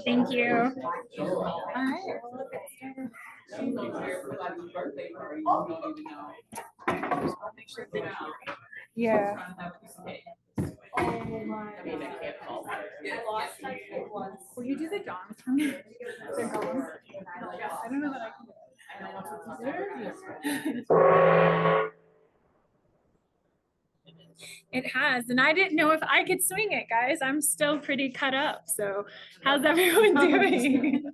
Thank you. All right. Yeah. Will you do the Johns for me? The Johns? I don't know that I can. It has, and I didn't know if I could swing it, guys. I'm still pretty cut up. So, how's everyone doing?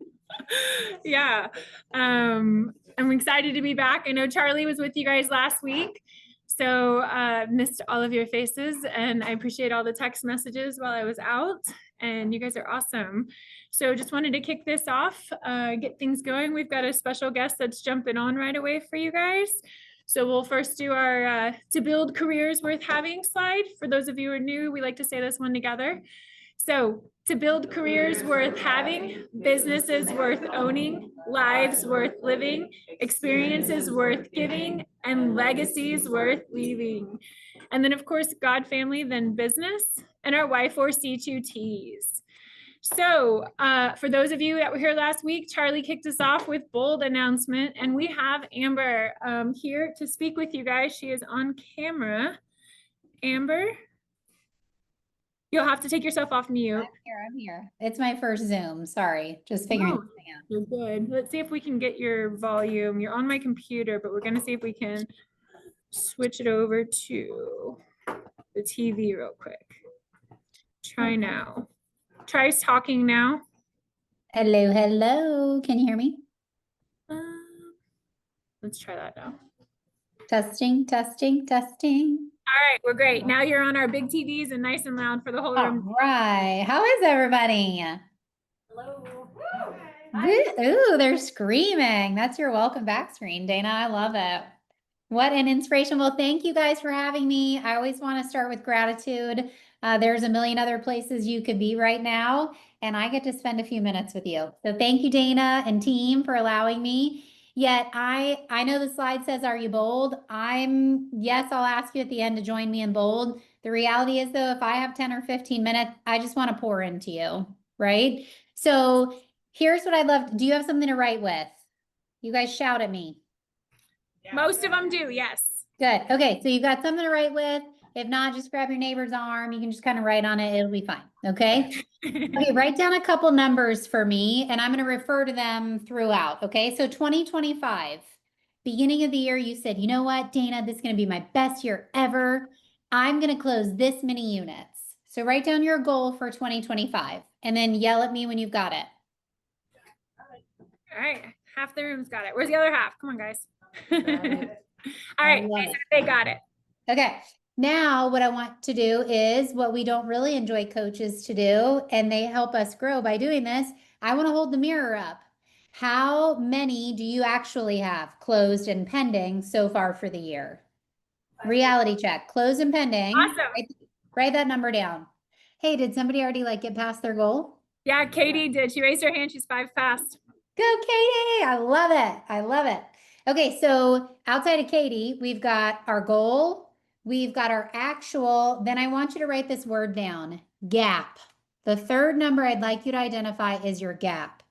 Yeah, I'm excited to be back. I know Charlie was with you guys last week, so missed all of your faces, and I appreciate all the text messages while I was out. And you guys are awesome. So, just wanted to kick this off, get things going. We've got a special guest that's jumping on right away for you guys. So we'll first do our to build careers worth having slide. For those of you who are new, we like to say this one together. So to build careers worth having, businesses worth owning, lives worth living, experiences worth giving, and legacies worth leaving. And then of course, God, family, then business, and our Y4C2Ts. So for those of you that were here last week, Charlie kicked us off with bold announcement, and we have Amber here to speak with you guys. She is on camera. Amber, you'll have to take yourself off mute. I'm here. It's my first Zoom. Sorry, just figuring out. You're good. Let's see if we can get your volume. You're on my computer, but we're gonna see if we can switch it over to the TV real quick. Try now. Try talking now. Hello, hello. Can you hear me? Let's try that now. Testing, testing, testing. All right, we're great. Now you're on our big TVs and nice and loud for the whole room. All right. How is everybody? Hello. Ooh, they're screaming. That's your welcome back screen, Dana. I love it. What an inspiration. Well, thank you guys for having me. I always want to start with gratitude. There's a million other places you could be right now, and I get to spend a few minutes with you. So thank you, Dana and team, for allowing me. Yet I know the slide says, are you bold? Yes, I'll ask you at the end to join me in bold. The reality is though, if I have 10 or 15 minutes, I just want to pour into you, right? So here's what I'd love. Do you have something to write with? You guys shout at me. Most of them do, yes. Good. Okay, so you've got something to write with. If not, just grab your neighbor's arm. You can just kind of write on it. It'll be fine. Okay. Okay, write down a couple numbers for me, and I'm going to refer to them throughout. Okay, so 2025, beginning of the year, you said, you know what, Dana, this is going to be my best year ever. I'm going to close this many units. So write down your goal for 2025, and then yell at me when you've got it. All right, half the room's got it. Where's the other half? Come on, guys. All right, they got it. Okay. Now, what I want to do is what we don't really enjoy coaches to do, and they help us grow by doing this. I want to hold the mirror up. How many do you actually have closed and pending so far for the year? Reality check, closed and pending. Awesome. Write that number down. Hey, did somebody already get past their goal? Yeah, Katie did. She raised her hand. She's 5 fast. Go, Katie. I love it. I love it. Okay, so outside of Katie, we've got our goal. We've got our actual, then I want you to write this word down, gap. The third number I'd like you to identify is your gap.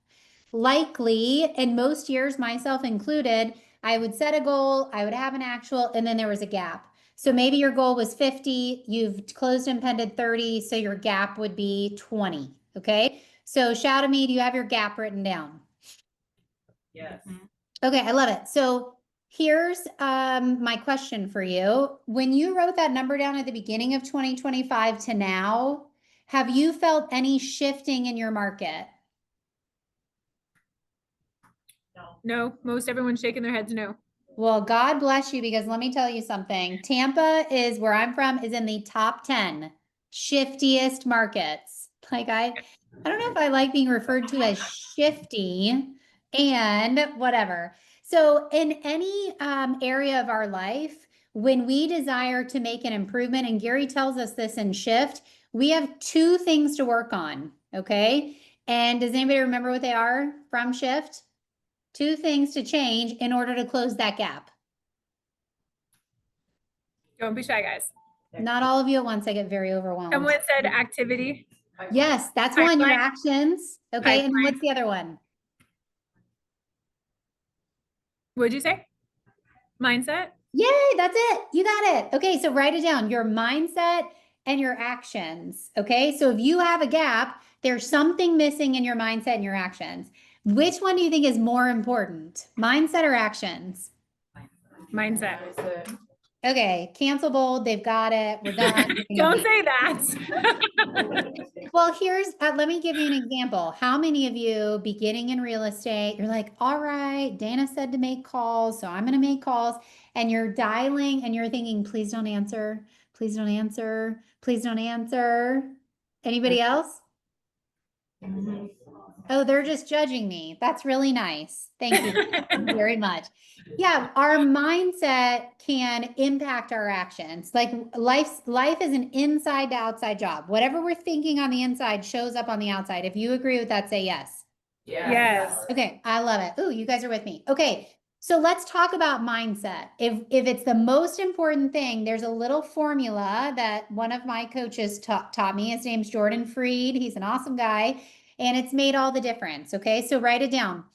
Likely, in most years, myself included, I would set a goal, I would have an actual, and then there was a gap. So maybe your goal was 50, you've closed and pended 30, so your gap would be 20, okay? So shout at me, do you have your gap written down? Yes. Okay, I love it. So here's my question for you. When you wrote that number down at the beginning of 2025 to now, have you felt any shifting in your market? No, most everyone's shaking their heads no. Well, God bless you, because let me tell you something. Tampa is where I'm from, is in the top 10 shiftiest markets. Like I don't know if I like being referred to as shifty and whatever. So in any area of our life, when we desire to make an improvement, and Gary tells us this in Shift, we have 2 things to work on, okay? And does anybody remember what they are from Shift? 2 things to change in order to close that gap. Don't be shy, guys. Not all of you at once. I get very overwhelmed. Someone said activity. Yes, that's one, your Pipeline. actions. Okay, and then Pipeline. what's the other one? What'd you say? Mindset? Yay, that's it. You got it. Okay, so write it down, your mindset and your actions. Okay, so if you have a gap, there's something missing in your mindset and your actions. Which one do you think is more important, mindset or actions? Mindset. Okay, cancel bold, they've got it, we're done. Don't say that. Well, let me give you an example. How many of you beginning in real estate, you're like, all right, Dana said to make calls, so I'm going to make calls. And you're dialing and you're thinking, please don't answer. Please don't answer. Please don't answer. Anybody else? Oh, they're just judging me. That's really nice. Thank you very much. Yeah, our mindset can impact our actions. Like life is an inside to outside job. Whatever we're thinking on the inside shows up on the outside. If you agree with that, say yes. Yes. Okay, I love it. Ooh, you guys are with me. Okay, so let's talk about mindset. If it's the most important thing, there's a little formula that one of my coaches taught me. His name's Jordan Freed. He's an awesome guy, and it's made all the difference. Okay, so write it down.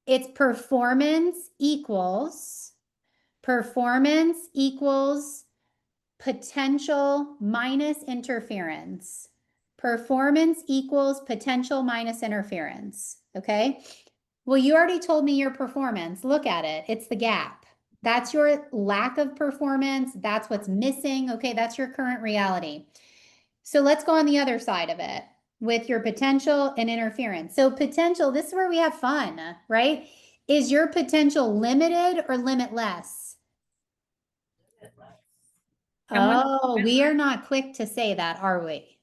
It's performance equals potential minus interference. Performance equals potential minus interference. Okay. Well, you already told me your performance. Look at it. It's the gap. That's your lack of performance. That's what's missing. Okay. That's your current reality. So let's go on the other side of it with your potential and interference. So potential, this is where we have fun, right? Is your potential limited or limitless? Oh, we are not quick to say that, are we?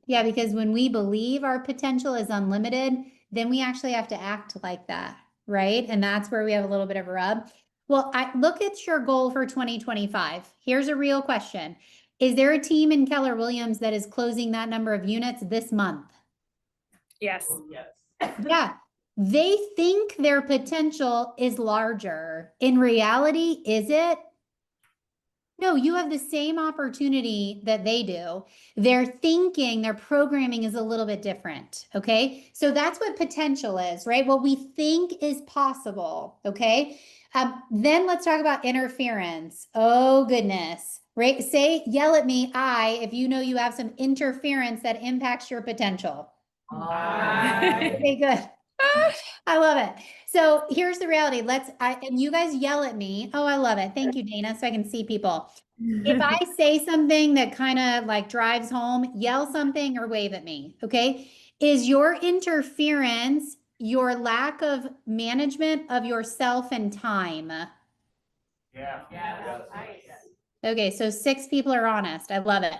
Yeah, because when we believe our potential is unlimited, then we actually have to act like that, right? And that's where we have a little bit of a rub. Well, look at your goal for 2025. Here's a real question. Is there a team in Keller Williams that is closing that number of units this month? Yes. Yeah, they think their potential is larger. In reality, is it? No, you have the same opportunity that they do. Their thinking, their programming is a little bit different. Okay. So that's what potential is, right? What we think is possible. Okay. Then let's talk about interference. Oh, goodness. Right. Yell at me, if you know you have some interference that impacts your potential. Okay, good. I love it. So here's the reality. And you guys yell at me. Oh, I love it. Thank you, Dana, so I can see people. If I say something that kind of like drives home, yell something or wave at me. Okay. Is your interference your lack of management of yourself and time? Yeah. Okay, so 6 people are honest. I love it.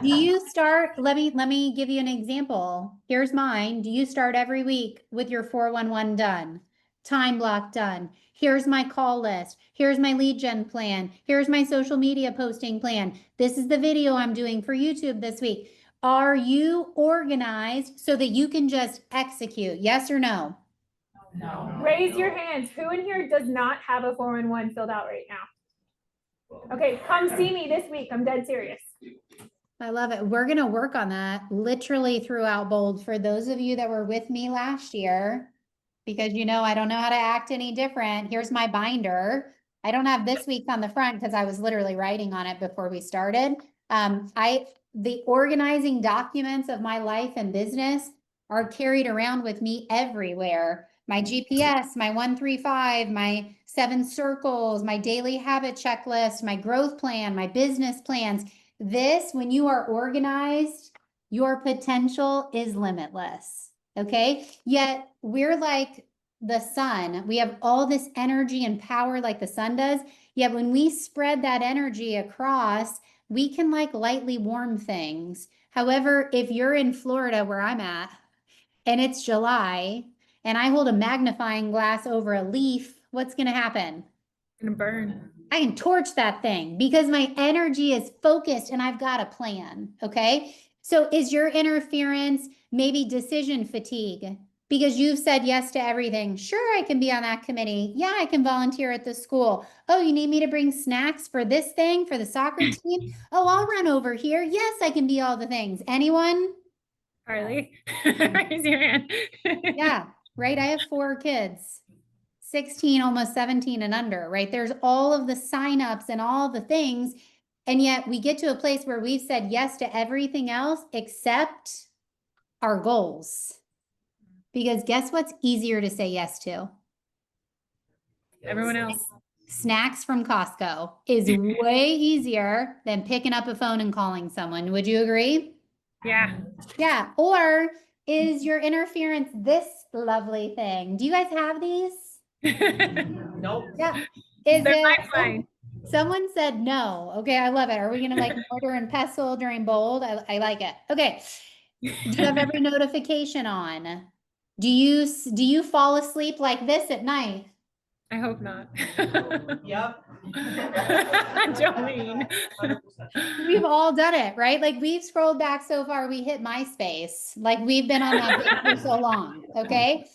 Do you start, let me give you an example. Here's mine. Do you start every week with your 411 done? Time block done. Here's my call list. Here's my lead gen plan. Here's my social media posting plan. This is the video I'm doing for YouTube this week. Are you organized so that you can just execute? Yes or no? No. Raise your hands. Who in here does not have a 411 filled out right now? Okay, come see me this week. I'm dead serious. I love it. We're going to work on that literally throughout Bold for those of you that were with me last year, because I don't know how to act any different. Here's my binder. I don't have this week's on the front because I was literally writing on it before we started. The organizing documents of my life and business are carried around with me everywhere. My GPS, my 135, my 7 circles, my daily habit checklist, my growth plan, my business plans. When you are organized, your potential is limitless. Okay. Yet we're like the sun. We have all this energy and power like the sun does. Yet when we spread that energy across, we can like lightly warm things. However, if you're in Florida where I'm at and it's July and I hold a magnifying glass over a leaf, what's going to happen? Gonna burn. I can torch that thing because my energy is focused and I've got a plan. Okay. So is your interference maybe decision fatigue? because you've said yes to everything. Sure, I can be on that committee. Yeah, I can volunteer at the school. Oh, you need me to bring snacks for this thing, for the soccer team? Oh, I'll run over here. Yes, I can be all the things. Anyone? Carly, raise your hand. Yeah, right. I have 4 kids, 16, almost 17 and under, right? There's all of the signups and all the things. And yet we get to a place where we've said yes to everything else except our goals. Because guess what's easier to say yes to? Everyone else. Snacks from Costco is way easier than picking up a phone and calling someone. Would you agree? Yeah. Yeah. Or is your interference this lovely thing? Do you guys have these? Nope. Yeah. Is They're it lifeline. someone said no? Okay, I love it. Are we gonna like mortar and pestle during bold? I like it. Okay. Do you have every notification on? Do you fall asleep like this at night? I hope not. Yep. Jolene. 100%. We've all done it, right? Like we've scrolled back so far, we hit MySpace. Like we've been on that thing for so long, okay?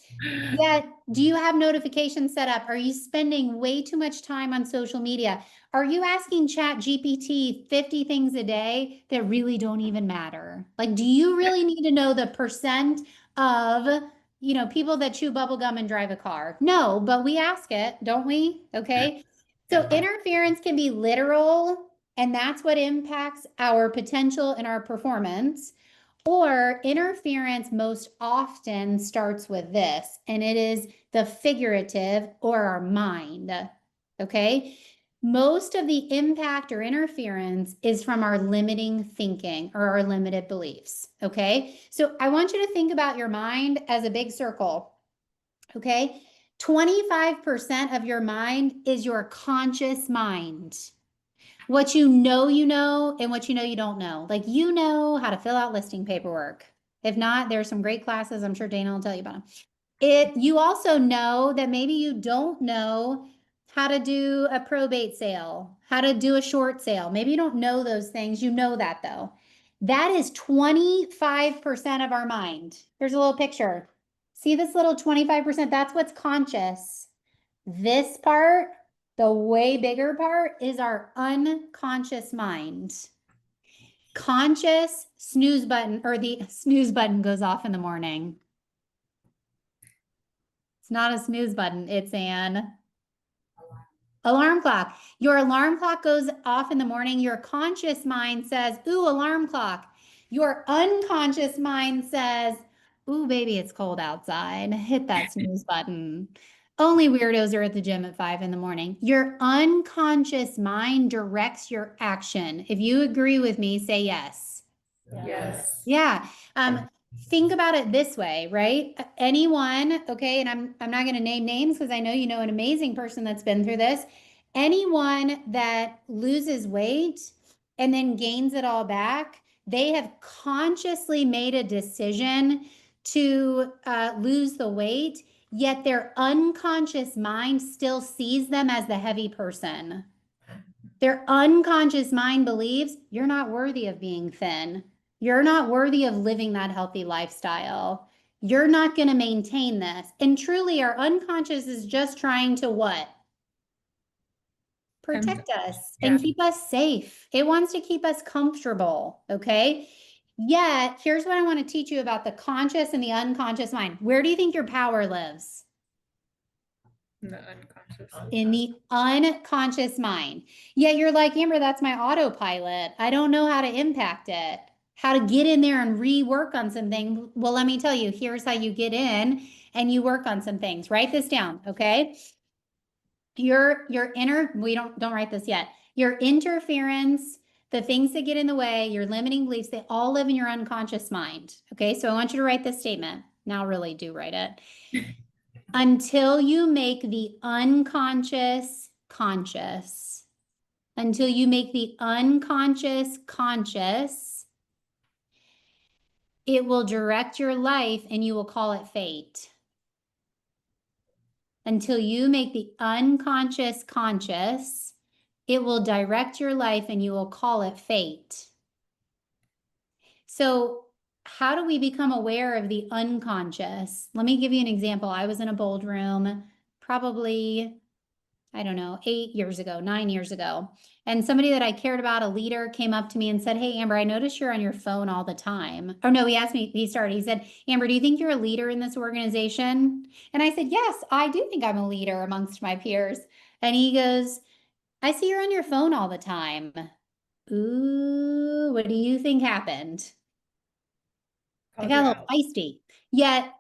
Yet, do you have notifications set up? Are you spending way too much time on social media? Are you asking Chat GPT 50 things a day that really don't even matter? Like, do you really need to know the percent of, people that chew bubble gum and drive a car? No, but we ask it, don't we? Okay. So interference can be literal, and that's what impacts our potential and our performance. Or interference most often starts with this, and it is the figurative or our mind. Okay. Most of the impact or interference is from our limiting thinking or our limited beliefs. Okay. So I want you to think about your mind as a big circle. Okay. 25% of your mind is your conscious mind. What you know, and what you don't know. Like, how to fill out listing paperwork. If not, there's some great classes. I'm sure Dana will tell you about them. You also know that maybe you don't know how to do a probate sale, how to do a short sale. Maybe you don't know those things. You know that though. That is 25% of our mind. Here's a little picture. See this little 25%? That's what's conscious. This part, the way bigger part, is our unconscious mind. Conscious snooze button, or the snooze button goes off in the morning. It's not a snooze button, it's an alarm clock. Your alarm clock goes off in the morning. Your conscious mind says, ooh, alarm clock. Your unconscious mind says, ooh, baby, it's cold outside. Hit that snooze button. Only weirdos are at the gym at 5 in the morning. Your unconscious mind directs your action. If you agree with me, say yes. Yes. Yeah. Think about it this way, right? Anyone, okay, and I'm not going to name names because I know you know an amazing person that's been through this. Anyone that loses weight and then gains it all back, they have consciously made a decision to lose the weight, yet their unconscious mind still sees them as the heavy person. Their unconscious mind believes you're not worthy of being thin. You're not worthy of living that healthy lifestyle. You're not going to maintain this. And truly, our unconscious is just trying to what? Protect us and keep us safe. It wants to keep us comfortable, okay? Yet, here's what I want to teach you about the conscious and the unconscious mind. Where do you think your power lives? The unconscious. In the unconscious mind. Yet you're like, Amber, that's my autopilot. I don't know how to impact it. How to get in there and rework on something. Well, let me tell you, here's how you get in and you work on some things. Write this down, okay? Your inner, don't write this yet. Your interference, the things that get in the way, your limiting beliefs, they all live in your unconscious mind. Okay, so I want you to write this statement. Now really do write it. Until you make the unconscious conscious. Until you make the unconscious conscious, it will direct your life and you will call it fate. Until you make the unconscious conscious, it will direct your life and you will call it fate. So how do we become aware of the unconscious? Let me give you an example. I was in a bold room probably, I don't know, 8 years ago, 9 years ago. And somebody that I cared about, a leader, came up to me and said, "Hey, Amber, I notice you're on your phone all the time." Oh no, he said, "Amber, do you think you're a leader in this organization?" And I said, "Yes, I do think I'm a leader amongst my peers." And he goes, "I see you're on your phone all the time." Ooh, what do you think happened? I Called got you a little out. feisty. Yet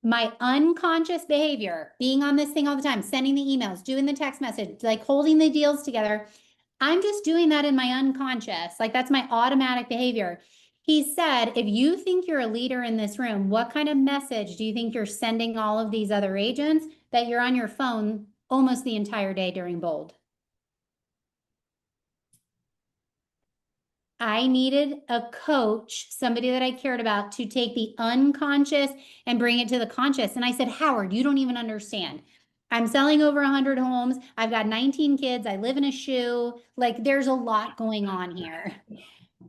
my unconscious behavior, being on this thing all the time, sending the emails, doing the text message, like holding the deals together, I'm just doing that in my unconscious. Like that's my automatic behavior. He said, if you think you're a leader in this room, what kind of message do you think you're sending all of these other agents that you're on your phone almost the entire day during Bold? I needed a coach, somebody that I cared about, to take the unconscious and bring it to the conscious. And I said, "Howard, you don't even understand. I'm selling over 100 homes. I've got 19 kids. I live in a shoe. Like there's a lot going on here."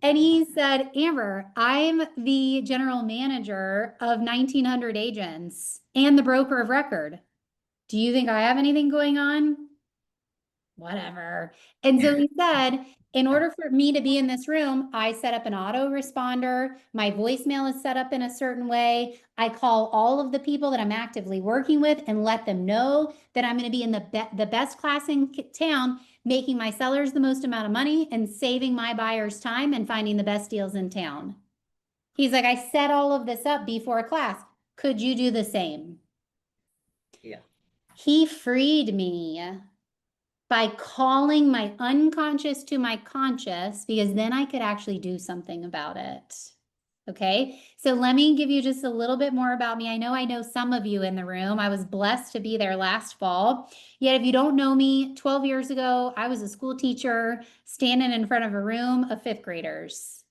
And he said, "Amber, I'm the general manager of 1,900 agents and the broker of record. Do you think I have anything going on?" Whatever. And so he said, in order for me to be in this room, I set up an autoresponder. My voicemail is set up in a certain way. I call all of the people that I'm actively working with and let them know that I'm going to be in the best class in town, making my sellers the most amount of money and saving my buyers time and finding the best deals in town. He's like, "I set all of this up before class. Could you do the same?" Yeah. He freed me by calling my unconscious to my conscious, because then I could actually do something about it. Okay, so let me give you just a little bit more about me. I know some of you in the room. I was blessed to be there last fall. Yet if you don't know me, 12 years ago, I was a school teacher standing in front of a room of fifth graders.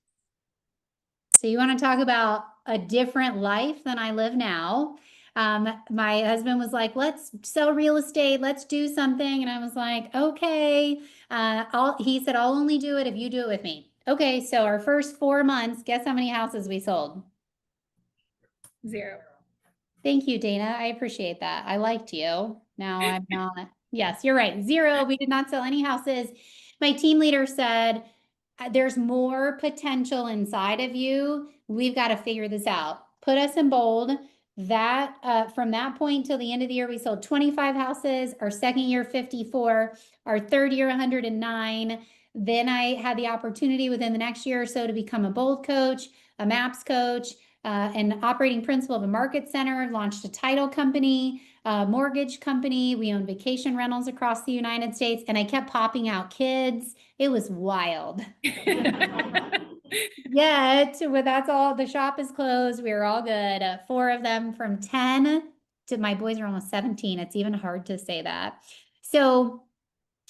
So you want to talk about a different life than I live now. My husband was like, "Let's sell real estate. Let's do something." And I was like, "Okay." He said, "I'll only do it if you do it with me." Okay, so our first 4 months, guess how many houses we sold? 0. Thank you, Dana. I appreciate that. I liked you. Now I'm not. Yes, you're right. 0. We did not sell any houses. My team leader said, "There's more potential inside of you. We've got to figure this out." Put us in bold. That from that point till the end of the year, we sold 25 houses. Our second year, 54. Our third year, 109. Then I had the opportunity within the next year or so to become a bold coach, a MAPS coach, an operating principal of a market center, launched a title company, a mortgage company. We own vacation rentals across the United States, and I kept popping out kids. It was wild. Yet, well, that's all. The shop is closed. We were all good. 4 of them from 10 to my boys are almost 17. It's even hard to say that. So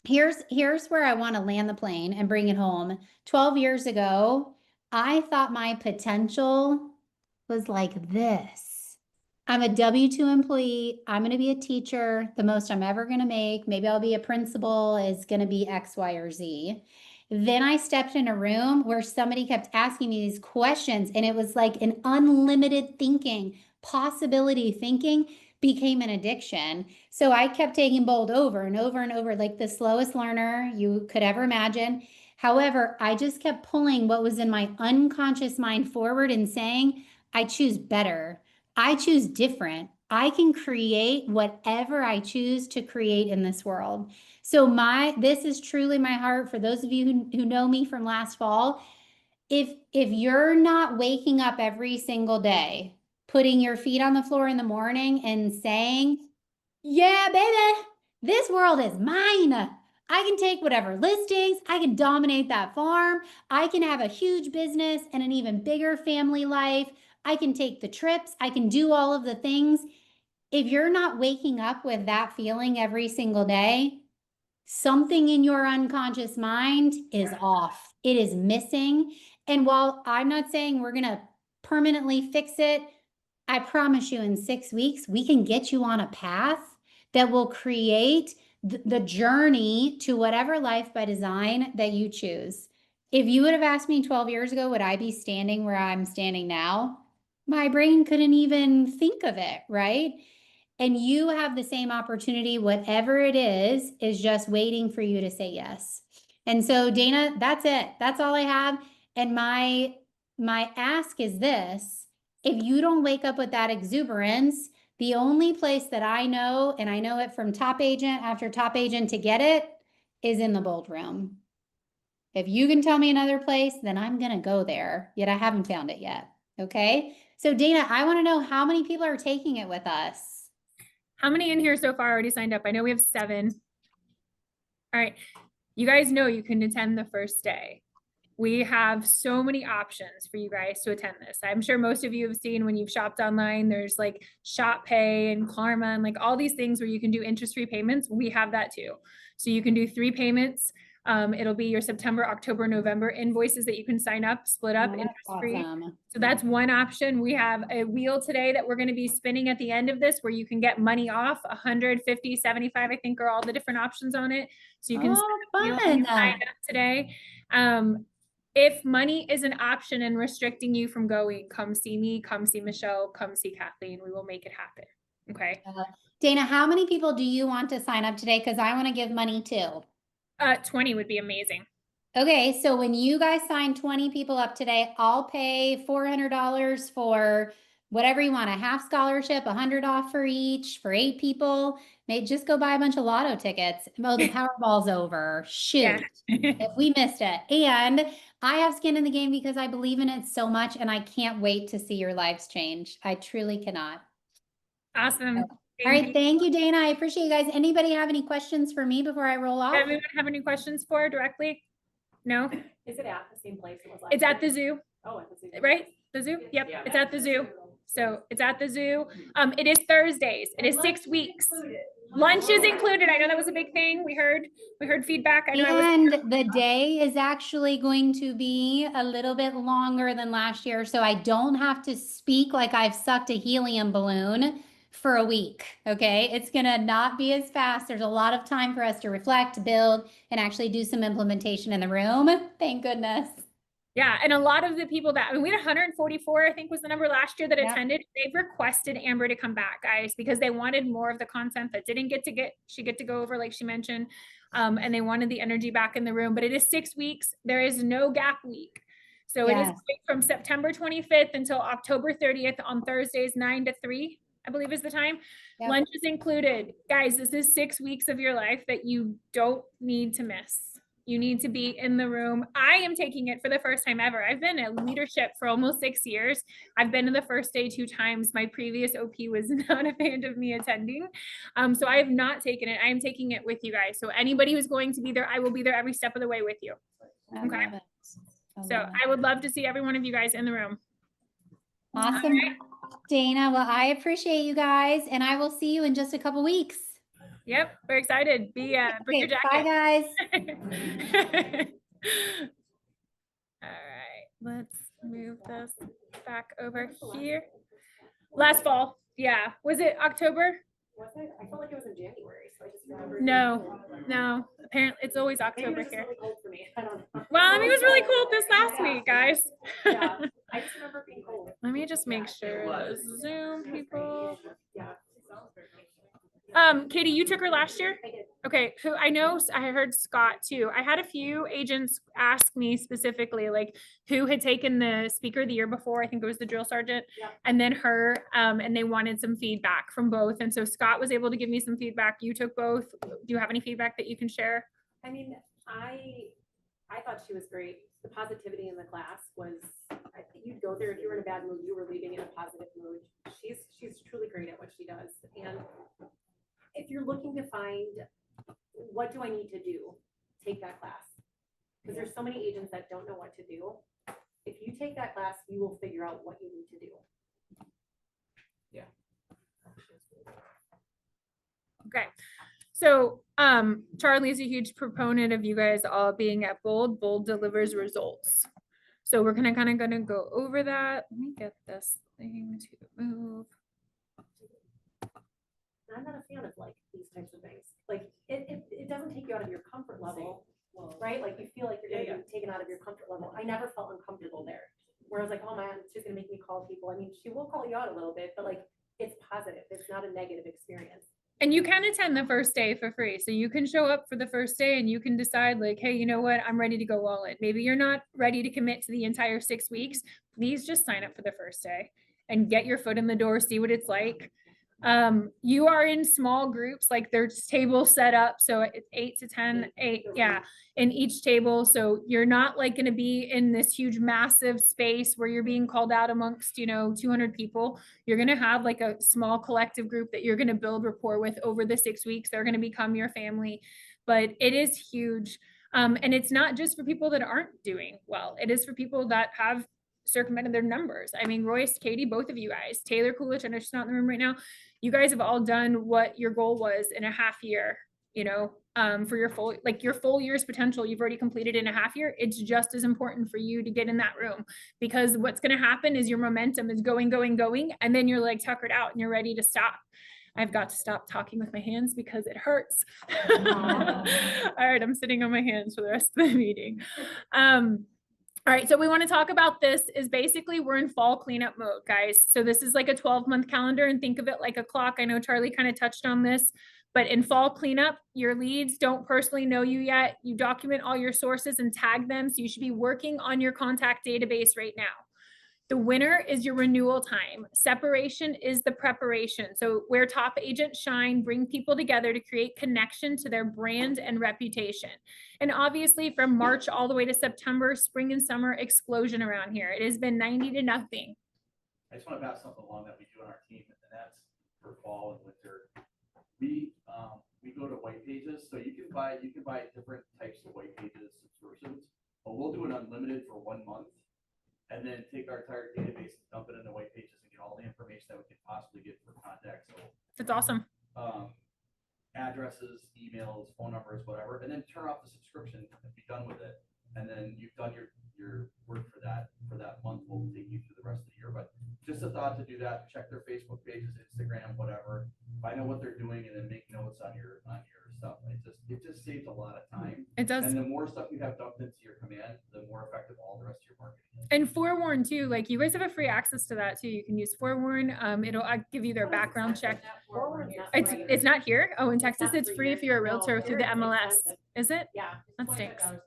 here's where I want to land the plane and bring it home. 12 years ago, I thought my potential was like this. I'm a W-2 employee. I'm going to be a teacher. The most I'm ever going to make, maybe I'll be a principal, is going to be X, Y, or Z. Then I stepped in a room where somebody kept asking me these questions, and it was like an unlimited thinking, possibility thinking became an addiction. So I kept taking bold over and over and over, like the slowest learner you could ever imagine. However, I just kept pulling what was in my unconscious mind forward and saying, "I choose better. I choose different. I can create whatever I choose to create in this world." So this is truly my heart for those of you who know me from last fall. If you're not waking up every single day, putting your feet on the floor in the morning and saying, "Yeah, baby, this world is mine. I can take whatever listings, I can dominate that farm, I can have a huge business and an even bigger family life, I can take the trips, I can do all of the things." If you're not waking up with that feeling every single day, something in your unconscious mind is off. It is missing. And while I'm not saying we're going to permanently fix it, I promise you in 6 weeks, we can get you on a path that will create the journey to whatever life by design that you choose. if you would have asked me 12 years ago, would I be standing where I'm standing now? My brain couldn't even think of it, right? And you have the same opportunity, whatever it is just waiting for you to say yes. And so Dana, that's it. That's all I have. And my ask is this: if you don't wake up with that exuberance, the only place that I know, and I know it from top agent after top agent to get it, is in the bold room. If you can tell me another place, then I'm going to go there. Yet I haven't found it yet. Okay. So Dana, I want to know how many people are taking it with us. How many in here so far already signed up? I know we have 7. All right. You guys know you can attend the first day. We have so many options for you guys to attend this. I'm sure most of you have seen when you've shopped online, there's like Shop Pay and Klarma and like all these things where you can do interest-free payments. We have that too. So you can do 3 payments. It'll be your September, October, November invoices that you can sign up, split up, Oh, that's interest-free. awesome. So that's one option. We have a wheel today that we're going to be spinning at the end of this where you can get money off 150, 75, I think are all the different options on it. So you can spin Oh, the wheel when you fun. sign up today. If money is an option and restricting you from going, come see me, come see Michelle, come see Kathleen. We will make it happen. Okay. Dana, how many people do you want to sign up today? Because I want to give money too. 20 would be amazing. Okay, so when you guys sign 20 people up today, I'll pay $400 for whatever you want, a half scholarship, 100 off for each, for 8 people. May just go buy a bunch of lotto tickets. Oh, the Powerball's over. Shoot. If we missed it. And I have skin in the game because I believe in it so much and I can't wait to see your lives change. I truly cannot. Awesome. All right, thank you, Dana. I appreciate you guys. Anybody have any questions for me before I roll off? Everyone have any questions for her directly? No? Is it at the same place it was last It's at the year? zoo, Oh, at the zoo. right? The zoo? Yep, Yeah. it's at the zoo. So it's at the zoo. It is Thursdays. It is 6 weeks. Lunch is included. I know that was a big thing. We heard feedback. I know I was. And the day is actually going to be a little bit longer than last year. So I don't have to speak like I've sucked a helium balloon for a week. Okay. It's going to not be as fast. There's a lot of time for us to reflect, build, and actually do some implementation in the room. Thank goodness. Yeah, and a lot of the people that, I mean, we had 144, I think was the number last year that Yep. attended. They've requested Amber to come back, guys, because they wanted more of the content that didn't get to go over, like she mentioned, and they wanted the energy back in the room. But it is 6 weeks. There is no gap week. So it is Yes. from September 25th until October 30th on Thursdays, 9 to 3, I believe is the time. Yep. Lunch is included. Guys, this is 6 weeks of your life that you don't need to miss. You need to be in the room. I am taking it for the first time ever. I've been in leadership for almost 6 years. I've been to the first day 2 times. My previous OP was not a fan of me attending. So I have not taken it. I am taking it with you guys. So anybody who's going to be there, I will be there every step of the way with you. I Okay. love it. So love it. I would love to see every one of you guys in the room. Awesome. Dana, well, I appreciate you guys and I will see you in just a couple weeks. Yep. We're excited. Bring your Okay, jacket. bye guys. All right, let's move this back over here. Last fall, yeah. Was it October? Was it? I felt like it was in January, so I just remembered. No. Apparently, it's always Maybe it October was just here. really cold for me. I don't know. Well, I mean, it was really cold this last week, guys. Yeah, I just remember it being cold. Let me just make sure the Zoom people. Yeah. Katie, you took her last year? I did. Okay, who I know, I heard Scott too. I had a few agents ask me specifically, like who had taken the speaker the year before. I think it was the drill sergeant, Yeah. and then her, and they wanted some feedback from both. And so Scott was able to give me some feedback. You took both. Do you have any feedback that you can share? I mean, I thought she was great. The positivity in the class was, I think you'd go there if you were in a bad mood, you were leaving in a positive mood. She's truly great at what she does. And if you're looking to find, what do I need to do? Take that class. Because there's so many agents that don't know what to do. If you take that class, you will figure out what you need to do. Okay. So Charlie's a huge proponent of you guys all being at Bold. Bold delivers results. So we're gonna go over that. Let me get this thing to move. And I'm not a fan of like these types of things. Like it doesn't take you out of your comfort level. right? Like you feel like you're Yeah, gonna be taken out of your comfort level. I never felt uncomfortable there. Where I was like, oh man, she's gonna make me call people. I mean, she will call you out a little bit, but like, it's positive. It's not a negative experience. And you can attend the first day for free. So you can show up for the first day and you can decide like, hey, you know what? I'm ready to go all in. Maybe you're not ready to commit to the entire 6 weeks. Please just sign up for the first day and get your foot in the door, see what it's like. You are in small groups, like there's tables set up. So it's 8 to 10, in each table. So you're not like going to be in this huge, massive space where you're being called out amongst, 200 people. You're going to have like a small collective group that you're going to build rapport with over the 6 weeks. They're going to become your family, but it is huge. And it's not just for people that aren't doing well. It is for people that have circumvented their numbers. I mean, Royce, Katie, both of you guys, Taylor Coolidge, I know she's not in the room right now. You guys have all done what your goal was in a half year, for your full year's potential, you've already completed in a half year. It's just as important for you to get in that room, because what's going to happen is your momentum is going, and then you're like tuckered out and you're ready to stop. I've got to stop talking with my hands because it hurts. All right, I'm sitting on my hands for the rest of the meeting. All right, so we want to talk about this is basically we're in fall cleanup mode, guys. So this is like a 12-month calendar, and think of it like a clock. I know Charlie kind of touched on this, but in fall cleanup, your leads don't personally know you yet. You document all your sources and tag them. So you should be working on your contact database right now. The winter is your renewal time. Separation is the preparation. So where top agents shine, bring people together to create connection to their brand and reputation. And obviously from March all the way to September, spring and summer explosion around here. It has been 90 to nothing. I just want to pass something along that we do on our team, and that's for fall and winter. We go to white pages, so you can buy different types of white pages subscriptions, but we'll do an unlimited for 1 month. And then take our entire database and dump it into white pages and get all the information that we can possibly get for contacts. So That's awesome. Addresses, emails, phone numbers, whatever, and then turn off the subscription and be done with it. And then you've done your work for that month. We'll take you through the rest of the year. But just a thought to do that. Check their Facebook pages, Instagram, whatever. Find out what they're doing and then make notes on your stuff. It just saves a lot of time. It does. And the more stuff you have dumped into your command, the more effective all the rest of your marketing is. And Forewarn too, like you guys have a free access to that too. You can use Forewarn. It'll give you their background check. It's not here. Oh, in Texas, not it's free free here. if you're a No, realtor through the here it's MLS. expensive. Is it? Yeah. That stinks. I thought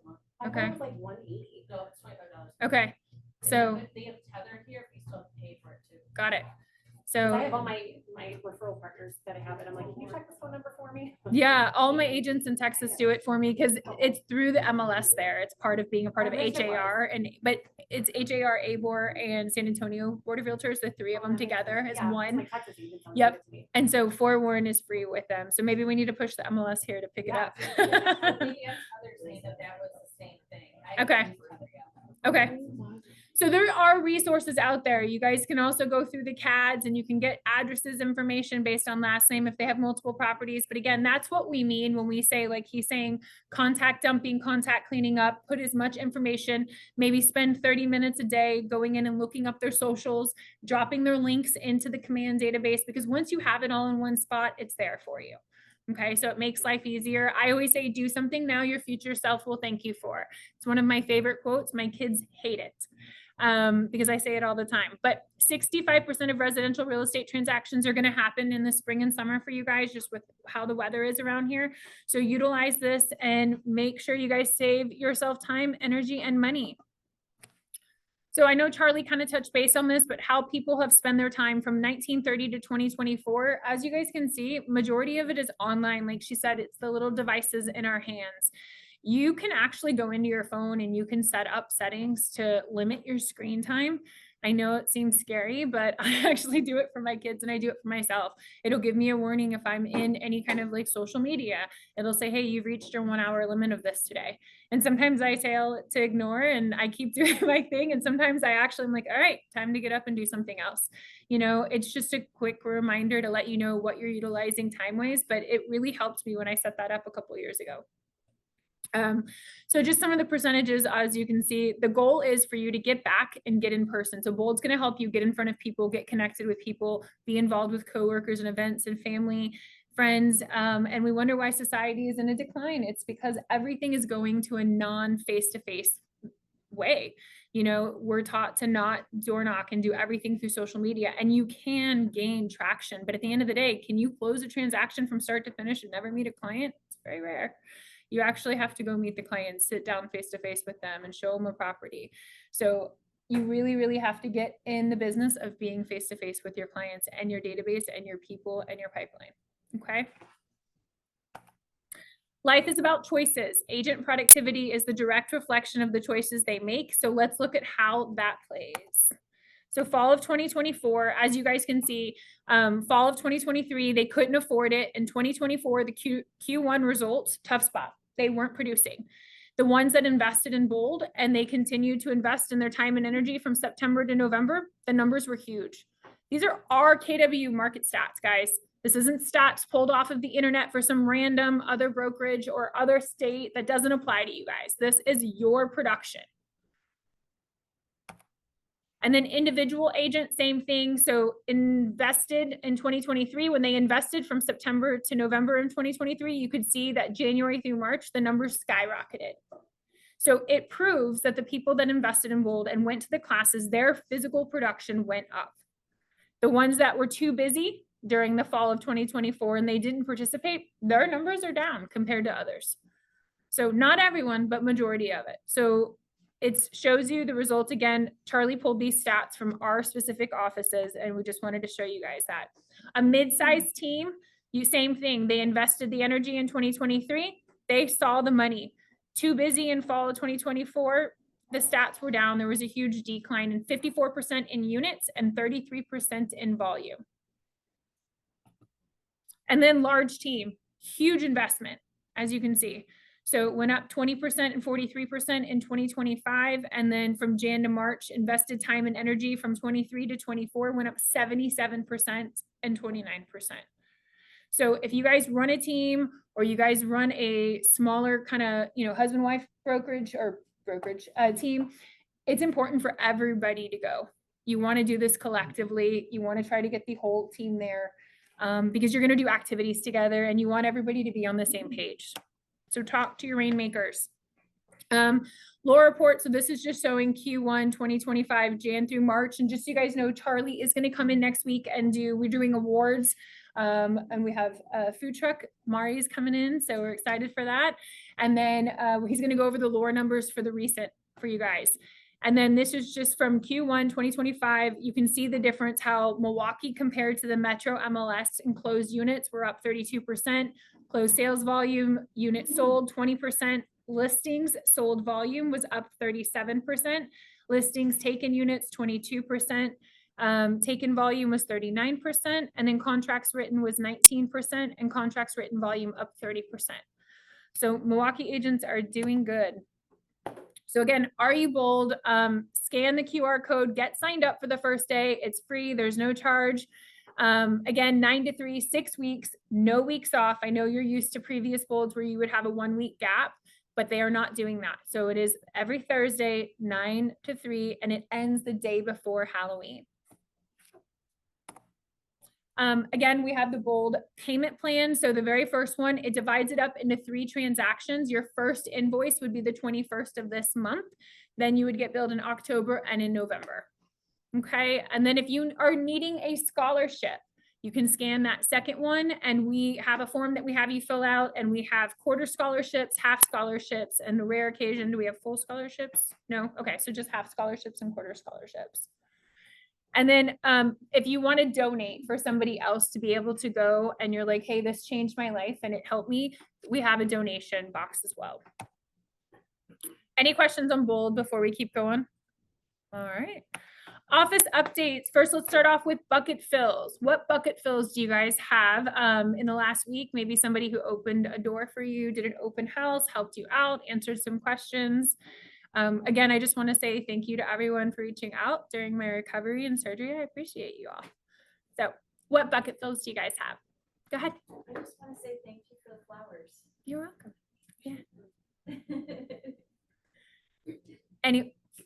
Okay. it was like 180. No, it's $25. Okay. So They have Tether here, if you still have to pay for it too. got it. 'Cause I So have all my referral partners that I have it. I'm like, can you check this phone number for me? yeah, all my agents in Texas do it for me because it's through the MLS there. It's part of being a part of I wish it was. HAR but it's HAR, ABOR, and San Antonio Board of Realtors, the three of them together as Yeah, 'cause one. my Texas agents don't Yep. give it to me. And so Forewarn is free with them. So maybe we need to push the MLS here to pick Yeah. it I up. think others saying that was the same thing. Okay. Okay. So there are resources out there. You guys can also go through the CADs and you can get addresses information based on last name if they have multiple properties. But again, that's what we mean when we say, like he's saying, contact dumping, contact cleaning up, put as much information, maybe spend 30 minutes a day going in and looking up their socials, dropping their links into the command database, because once you have it all in one spot, it's there for you. Okay, so it makes life easier. I always say, do something now your future self will thank you for. It's one of my favorite quotes. My kids hate it because I say it all the time. But 65% of residential real estate transactions are going to happen in the spring and summer for you guys, just with how the weather is around here. So utilize this and make sure you guys save yourself time, energy, and money. So I know Charlie kind of touched base on this, but how people have spent their time from 1930 to 2024, as you guys can see, majority of it is online. Like she said, it's the little devices in our hands. You can actually go into your phone and you can set up settings to limit your screen time. I know it seems scary, but I actually do it for my kids and I do it for myself. It'll give me a warning if I'm in any kind of like social media. It'll say, hey, you've reached your 1 hour limit of this today. And sometimes I tell it to ignore and I keep doing my thing. And sometimes I actually am like, all right, time to get up and do something else. You know, it's just a quick reminder to let you know what you're utilizing time-wise, but it really helped me when I set that up a couple of years ago. So just some of the percentages, as you can see, the goal is for you to get back and get in person. So Bold's going to help you get in front of people, get connected with people, be involved with coworkers and events and family. friends, and we wonder why society is in a decline. It's because everything is going to a non-face-to-face way. You know, we're taught to not door knock and do everything through social media, and you can gain traction. But at the end of the day, can you close a transaction from start to finish and never meet a client? It's very rare. You actually have to go meet the client, sit down face to face with them and show them a property. So you really, really have to get in the business of being face to face with your clients and your database and your people and your pipeline. Okay. Life is about choices. Agent productivity is the direct reflection of the choices they make. So let's look at how that plays. So fall of 2024, as you guys can see, fall of 2023, they couldn't afford it. In 2024, the Q1 results, tough spot. They weren't producing. The ones that invested in Bold and they continued to invest in their time and energy from September to November, the numbers were huge. These are our KW market stats, guys. This isn't stats pulled off of the internet for some random other brokerage or other state that doesn't apply to you guys. This is your production. And then individual agent, same thing. So invested in 2023, when they invested from September to November in 2023, you could see that January through March, the numbers skyrocketed. So it proves that the people that invested in Bold and went to the classes, their physical production went up. The ones that were too busy during the fall of 2024 and they didn't participate, their numbers are down compared to others. So not everyone, but majority of it. So it shows you the results. Again, Charlie pulled these stats from our specific offices, and we just wanted to show you guys that. A mid-sized team, same thing. They invested the energy in 2023. They saw the money. Too busy in fall of 2024, the stats were down. There was a huge decline in 54% in units and 33% in volume. And then large team, huge investment, as you can see. So it went up 20% and 43% in 2025. And then from Jan to March, invested time and energy from 23 to 24 went up 77% and 29%. So if you guys run a team or you guys run a smaller kind of, husband-wife brokerage or team, it's important for everybody to go. You want to do this collectively. You want to try to get the whole team there because you're going to do activities together and you want everybody to be on the same page. So talk to your rainmakers. Law report. So this is just showing Q1 2025, Jan through March. And just so you guys know, Charlie is going to come in next week and we're doing awards. And we have a food truck. Mari's coming in. So we're excited for that. And then he's going to go over the lore numbers for the recent for you guys. And then this is just from Q1 2025. You can see the difference, how Milwaukee compared to the Metro MLS and closed units were up 32%. Closed sales volume, units sold 20%. Listings sold volume was up 37%. Listings taken units 22%. Taken volume was 39%. And then contracts written was 19%. And contracts written volume up 30%. So Milwaukee agents are doing good. So again, Are You Bold? Scan the QR code, get signed up for the first day. It's free. There's no charge. Again, 9 to 3, 6 weeks, no weeks off. I know you're used to previous Bolds where you would have a 1 week gap, but they are not doing that. So it is every Thursday, 9 to 3, and it ends the day before Halloween. Again, we have the Bold payment plan. So the very first one, it divides it up into 3 transactions. Your first invoice would be the 21st of this month. Then you would get billed in October and in November. Okay. And then if you are needing a scholarship, you can scan that second one, and we have a form that we have you fill out, and we have quarter scholarships, half scholarships, and the rare occasion, do we have full scholarships? No. Okay. So just half scholarships and quarter scholarships. And then if you want to donate for somebody else to be able to go and you're like, hey, this changed my life and it helped me, we have a donation box as well. Any questions on Bold before we keep going? All right. Office updates. First, let's start off with bucket fills. What bucket fills do you guys have in the last week? Maybe somebody who opened a door for you, did an open house, helped you out, answered some questions. Again, I just want to say thank you to everyone for reaching out during my recovery and surgery. I appreciate you all. So what bucket fills do you guys have? Go ahead. I just want to say thank you for the flowers. You're welcome. Yeah.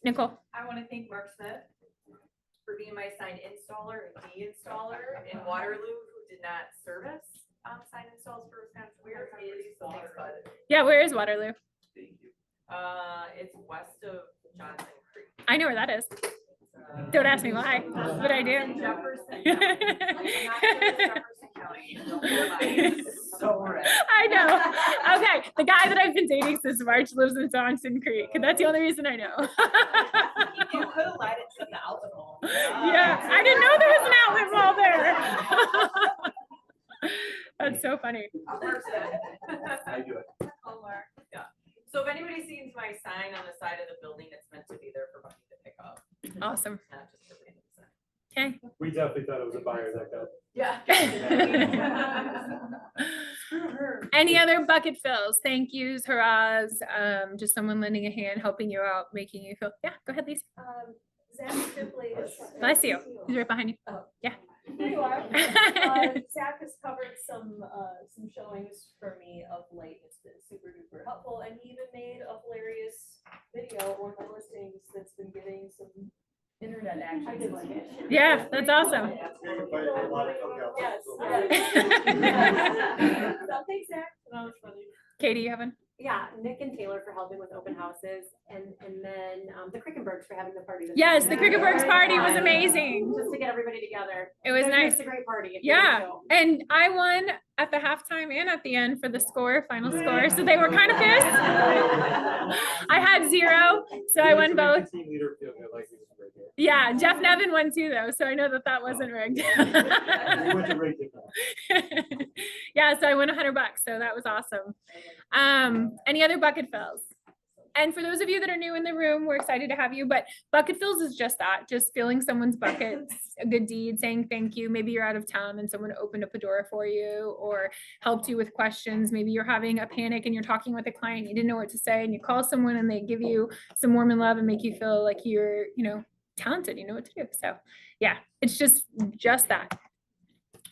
Nicole? I want to thank Mark Smith for being my sign installer and de-installer in Waterloo who did not service. sign installs for Wisconsin. Where is Waterloo? Yeah, where is Waterloo? Thank you. It's west of Johnson Creek. I know where that is. Don't ask me why, but I do. Jefferson County. Not Jefferson County. Don't worry. So red. I know. Okay, the guy that I've been dating since March lives in Johnson Creek. That's the only reason I know. You could have lied it to the outlet mall. Yeah, I didn't know there was an outlet mall there. That's so funny. I do it. Yeah. So if anybody sees my sign on the side of the building, it's meant to be there for Bucky to pick up. Awesome. Not just a random sign. Okay. We definitely thought it was a buyer that got. Yeah. Any other bucket fills? Thank yous, hurrahs, just someone lending a hand, helping you out, making you feel, yeah, go ahead, Lisa. Zach Shipley is. Bless you. He's right behind you. Here you are. Zach has covered some showings for me of late. It's been super duper helpful, and he even made a hilarious video on my listings that's been getting some internet action. I did like it. Yeah, that's awesome. Yes. So thanks, Zach. That was funny. Katie, you have one? Yeah, Nick and Taylor for helping with open houses, and then the Krickenbergs for having the party. this Yes, the weekend. Krickenbergs party was amazing. Just to get everybody together. It was It's nice. a great party. if you Yeah, go. and I won at the halftime and at the end for the final score, so they were kind of pissed. I had 0, so I won both. Team leader feeling like this right here. Yeah, Jeff Nevin won too, though, so I know that that wasn't rigged. We went to rate different. Yeah, so I won $100, so that was awesome. Any other bucket fills? And for those of you that are new in the room, we're excited to have you, but bucket fills is just that, just filling someone's buckets, a good deed, saying thank you. Maybe you're out of town and someone opened up a door for you or helped you with questions. Maybe you're having a panic and you're talking with a client, you didn't know what to say, and you call someone and they give you some warm and love and make you feel like you're, talented, you know what to do. So yeah, it's just that.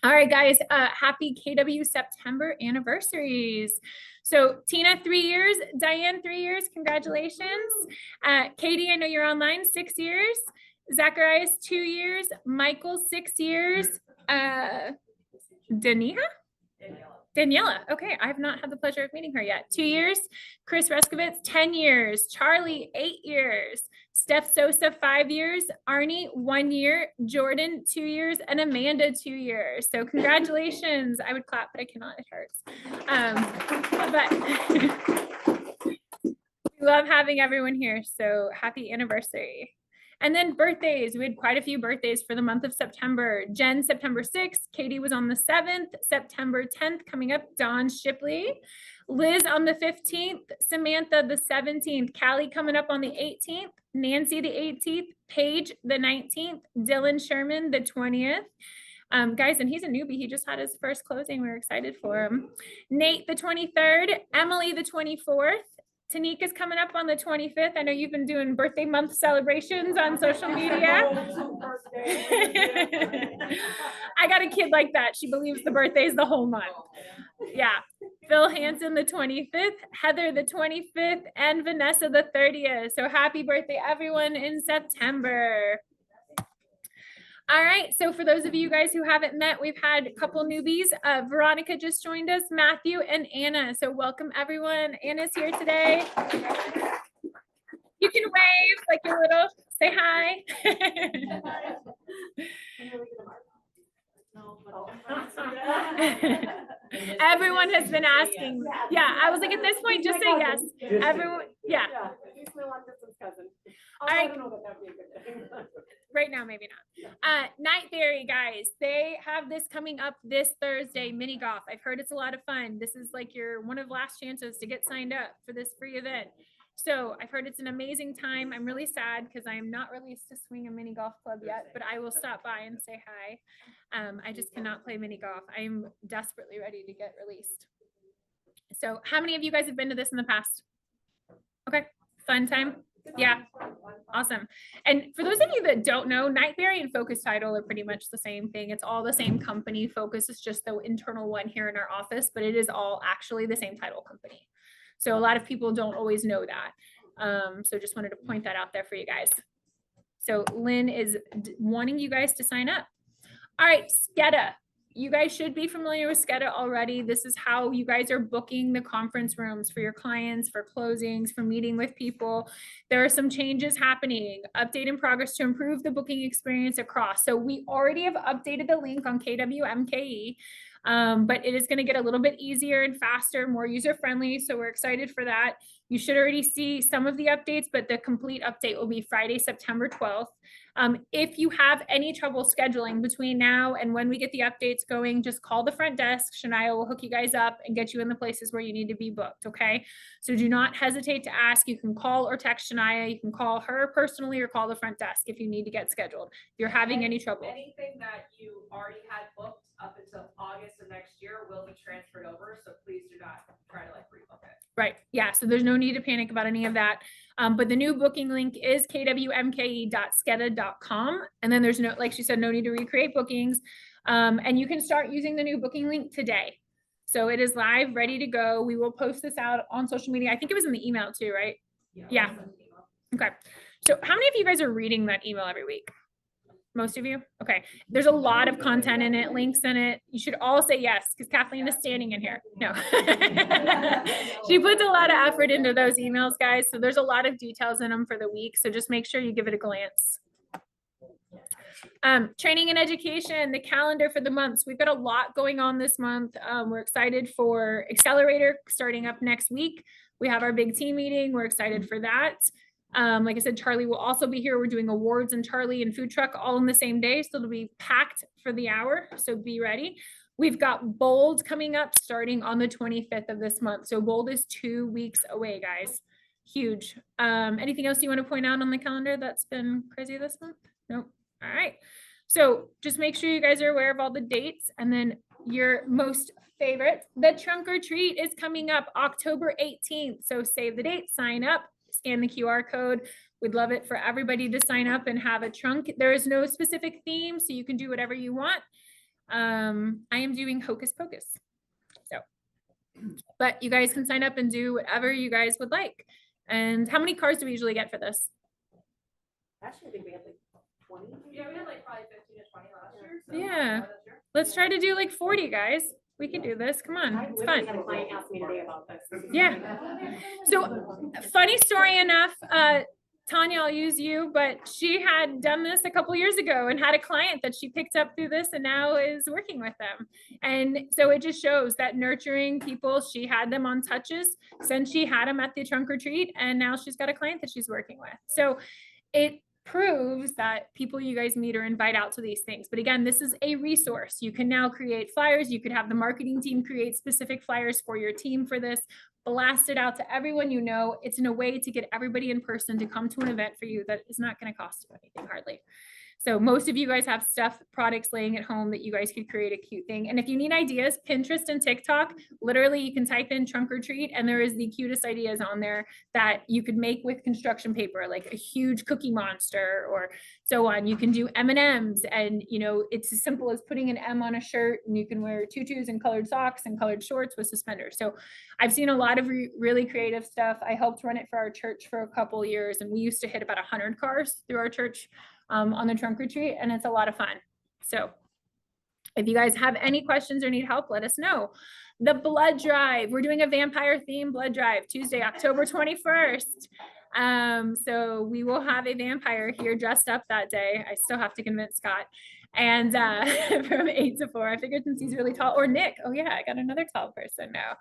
All right, guys, happy KW September anniversaries. So Tina, 3 years, Diane, 3 years, congratulations. Katie, I know you're online, 6 years. Zacharias, 2 years. Michael, 6 years. Daniela, okay, I have not had the pleasure of meeting her yet. 2 years. Chris Reskovitz, 10 years. Charlie, 8 years. Steph Sosa, 5 years. Arnie, 1 year. Jordan, 2 years. And Amanda, 2 years. So congratulations. I would clap, but I cannot, it hurts. But we love having everyone here. So happy anniversary. And then birthdays, we had quite a few birthdays for the month of September. Jen, September 6th, Katie was on the 7th, September 10th, coming up, Dawn Shipley, Liz on the 15th, Samantha the 17th, Callie coming up on the 18th, Nancy the 18th, Paige the 19th, Dylan Sherman the 20th. Guys, and he's a newbie. He just had his first closing. We're excited for him. Nate the 23rd, Emily the 24th. Tanika's coming up on the 25th. I know you've been doing birthday month celebrations on social media. I got a kid like that. She believes the birthday is the whole month. Yeah. Phil Hansen, the 25th, Heather, the 25th, and Vanessa, the 30th. So happy birthday, everyone, in September. All right, so for those of you guys who haven't met, we've had a couple newbies. Veronica just joined us, Matthew and Anna. So welcome everyone. Anna's here today. You can wave like you're little, say hi. Everyone has been asking. Yeah, I was like, at this point, just say yes. Everyone, yeah. He's my long distance cousin. I don't know that that'd be a good thing. Right now, maybe not. Nightberry, guys, they have this coming up this Thursday, mini golf. I've heard it's a lot of fun. This is like your one of last chances to get signed up for this free event. So I've heard it's an amazing time. I'm really sad because I am not released to swing a mini golf club yet, but I will stop by and say hi. I just cannot play mini golf. I'm desperately ready to get released. So how many of you guys have been to this in the past? Okay, fun time. Yeah, awesome. And for those of you that don't know, Nightberry and Focus Title are pretty much the same thing. It's all the same company. Focus is just the internal one here in our office, but it is all actually the same title company. So a lot of people don't always know that. So just wanted to point that out there for you guys. So Lynn is wanting you guys to sign up. All right, Skeda. you guys should be familiar with SCEDA already. This is how you guys are booking the conference rooms for your clients, for closings, for meeting with people. There are some changes happening, update in progress to improve the booking experience across. So we already have updated the link on KWMKE, but it is going to get a little bit easier and faster, more user-friendly. So we're excited for that. You should already see some of the updates, but the complete update will be Friday, September 12th. If you have any trouble scheduling between now and when we get the updates going, just call the front desk. Shania will hook you guys up and get you in the places where you need to be booked, okay? So do not hesitate to ask. You can call or text Shania. You can call her personally or call the front desk if you need to get scheduled. If you're having any trouble. Anything that you already had booked up until August of next year will be transferred over, so please do not try to like rebook it. Right, yeah, so there's no need to panic about any of that. But the new booking link is kwmke.sceda.com. And then there's no, like she said, no need to recreate bookings. And you can start using the new booking link today. So it is live, ready to go. We will post this out on social media. I think it was in the email too, right? Yeah. Okay. So how many of you guys are reading that email every week? Most of you? Okay. There's a lot of content in it, links in it. You should all say yes, because Kathleen is standing in here. No. She puts a lot of effort into those emails, guys. So there's a lot of details in them for the week. So just make sure you give it a glance. Training and education, the calendar for the months. We've got a lot going on this month. We're excited for Accelerator starting up next week. We have our big team meeting. We're excited for that. Like I said, Charlie will also be here. We're doing awards and Charlie and food truck all in the same day. So it'll be packed for the hour. So be ready. We've got Bold coming up starting on the 25th of this month. So Bold is 2 weeks away, guys. Huge. Anything else you want to point out on the calendar that's been crazy this month? Nope. All right. So just make sure you guys are aware of all the dates, and then your most favorite, the trunk or treat is coming up October 18th. So save the date, sign up, scan the QR code. We'd love it for everybody to sign up and have a trunk. There is no specific theme, so you can do whatever you want. I am doing Hocus Pocus. So, but you guys can sign up and do whatever you guys would like. And how many cars do we usually get for this? Actually, I think we had like 20. Yeah, we had like probably 15 to 20 last year. So Yeah. Let's try to do like 40, guys. We can do this. Come on, it's fun. had a client ask me today about this. Yeah. So funny story enough, Tanya, I'll use you, but she had done this a couple years ago and had a client that she picked up through this and now is working with them. And so it just shows that nurturing people, she had them on touches since she had them at the trunk or treat, and now she's got a client that she's working with. So it proves that people you guys meet or invite out to these things. But again, this is a resource. You can now create flyers. You could have the marketing team create specific flyers for your team for this, blast it out to everyone you know. It's in a way to get everybody in person to come to an event for you that is not going to cost you anything hardly. So most of you guys have stuff, products laying at home that you guys could create a cute thing. And if you need ideas, Pinterest and TikTok, literally you can type in trunk or treat and there is the cutest ideas on there that you could make with construction paper, like a huge cookie monster or so on. You can do M&Ms and, you know, it's as simple as putting an M on a shirt, and you can wear tutus and colored socks and colored shorts with suspenders. So I've seen a lot of really creative stuff. I helped run it for our church for a couple years, and we used to hit about 100 cars through our church on the trunk or treat, and it's a lot of fun. So if you guys have any questions or need help, let us know. The blood drive, we're doing a vampire themed blood drive Tuesday, October 21st. So we will have a vampire here dressed up that day. I still have to convince Scott. And from 8 to 4, I figured since he's really tall, or Nick, oh yeah, I got another tall person now.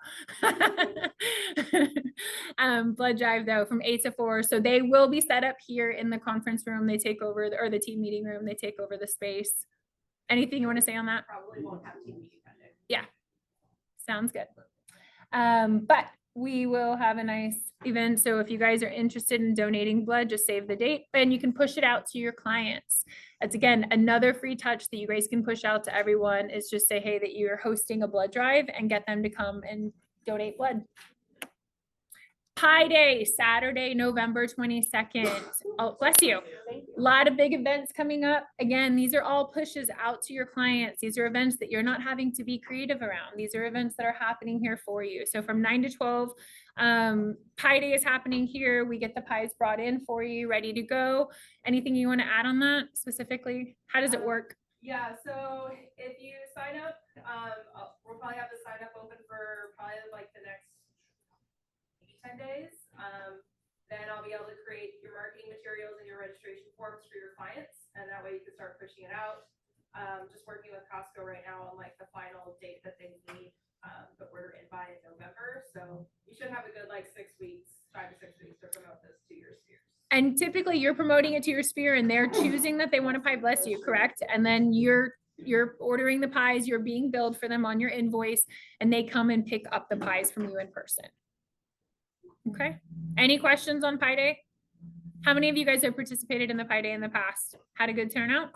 Blood drive though, from 8 to 4. So they will be set up here in the conference room. They take over, or the team meeting room, they take over the space. Anything you want to say on that? Probably won't have team meeting that day. Yeah, sounds good. But we will have a nice event. So if you guys are interested in donating blood, just save the date and you can push it out to your clients. That's again, another free touch that you guys can push out to everyone is just say, hey, that you're hosting a blood drive and get them to come and donate blood. Pi Day, Saturday, November 22nd. Oh, bless you. A lot of big events coming up. Again, these are all pushes out to your clients. These are events that you're not having to be creative around. These are events that are happening here for you. So from 9 to 12, Pi Day is happening here. We get the pies brought in for you, ready to go. Anything you want to add on that specifically? How does it work? Yeah, so if you sign up, we'll probably have the sign up open for probably like the next maybe 10 days. Then I'll be able to create your marketing materials and your registration forms for your clients, and that way you can start pushing it out. Just working with Costco right now on like the final date that they need, but we're in by in November, so you should have a good like 6 weeks, 5 to 6 weeks to promote this to your spheres. And typically you're promoting it to your sphere and they're choosing that they want a pie bless you, correct? And then you're ordering the pies, you're being billed for them on your invoice, and they come and pick up the pies from you in person. Okay, any questions on Pie Day? How many of you guys have participated in the Pie Day in the past? Had a good turnout?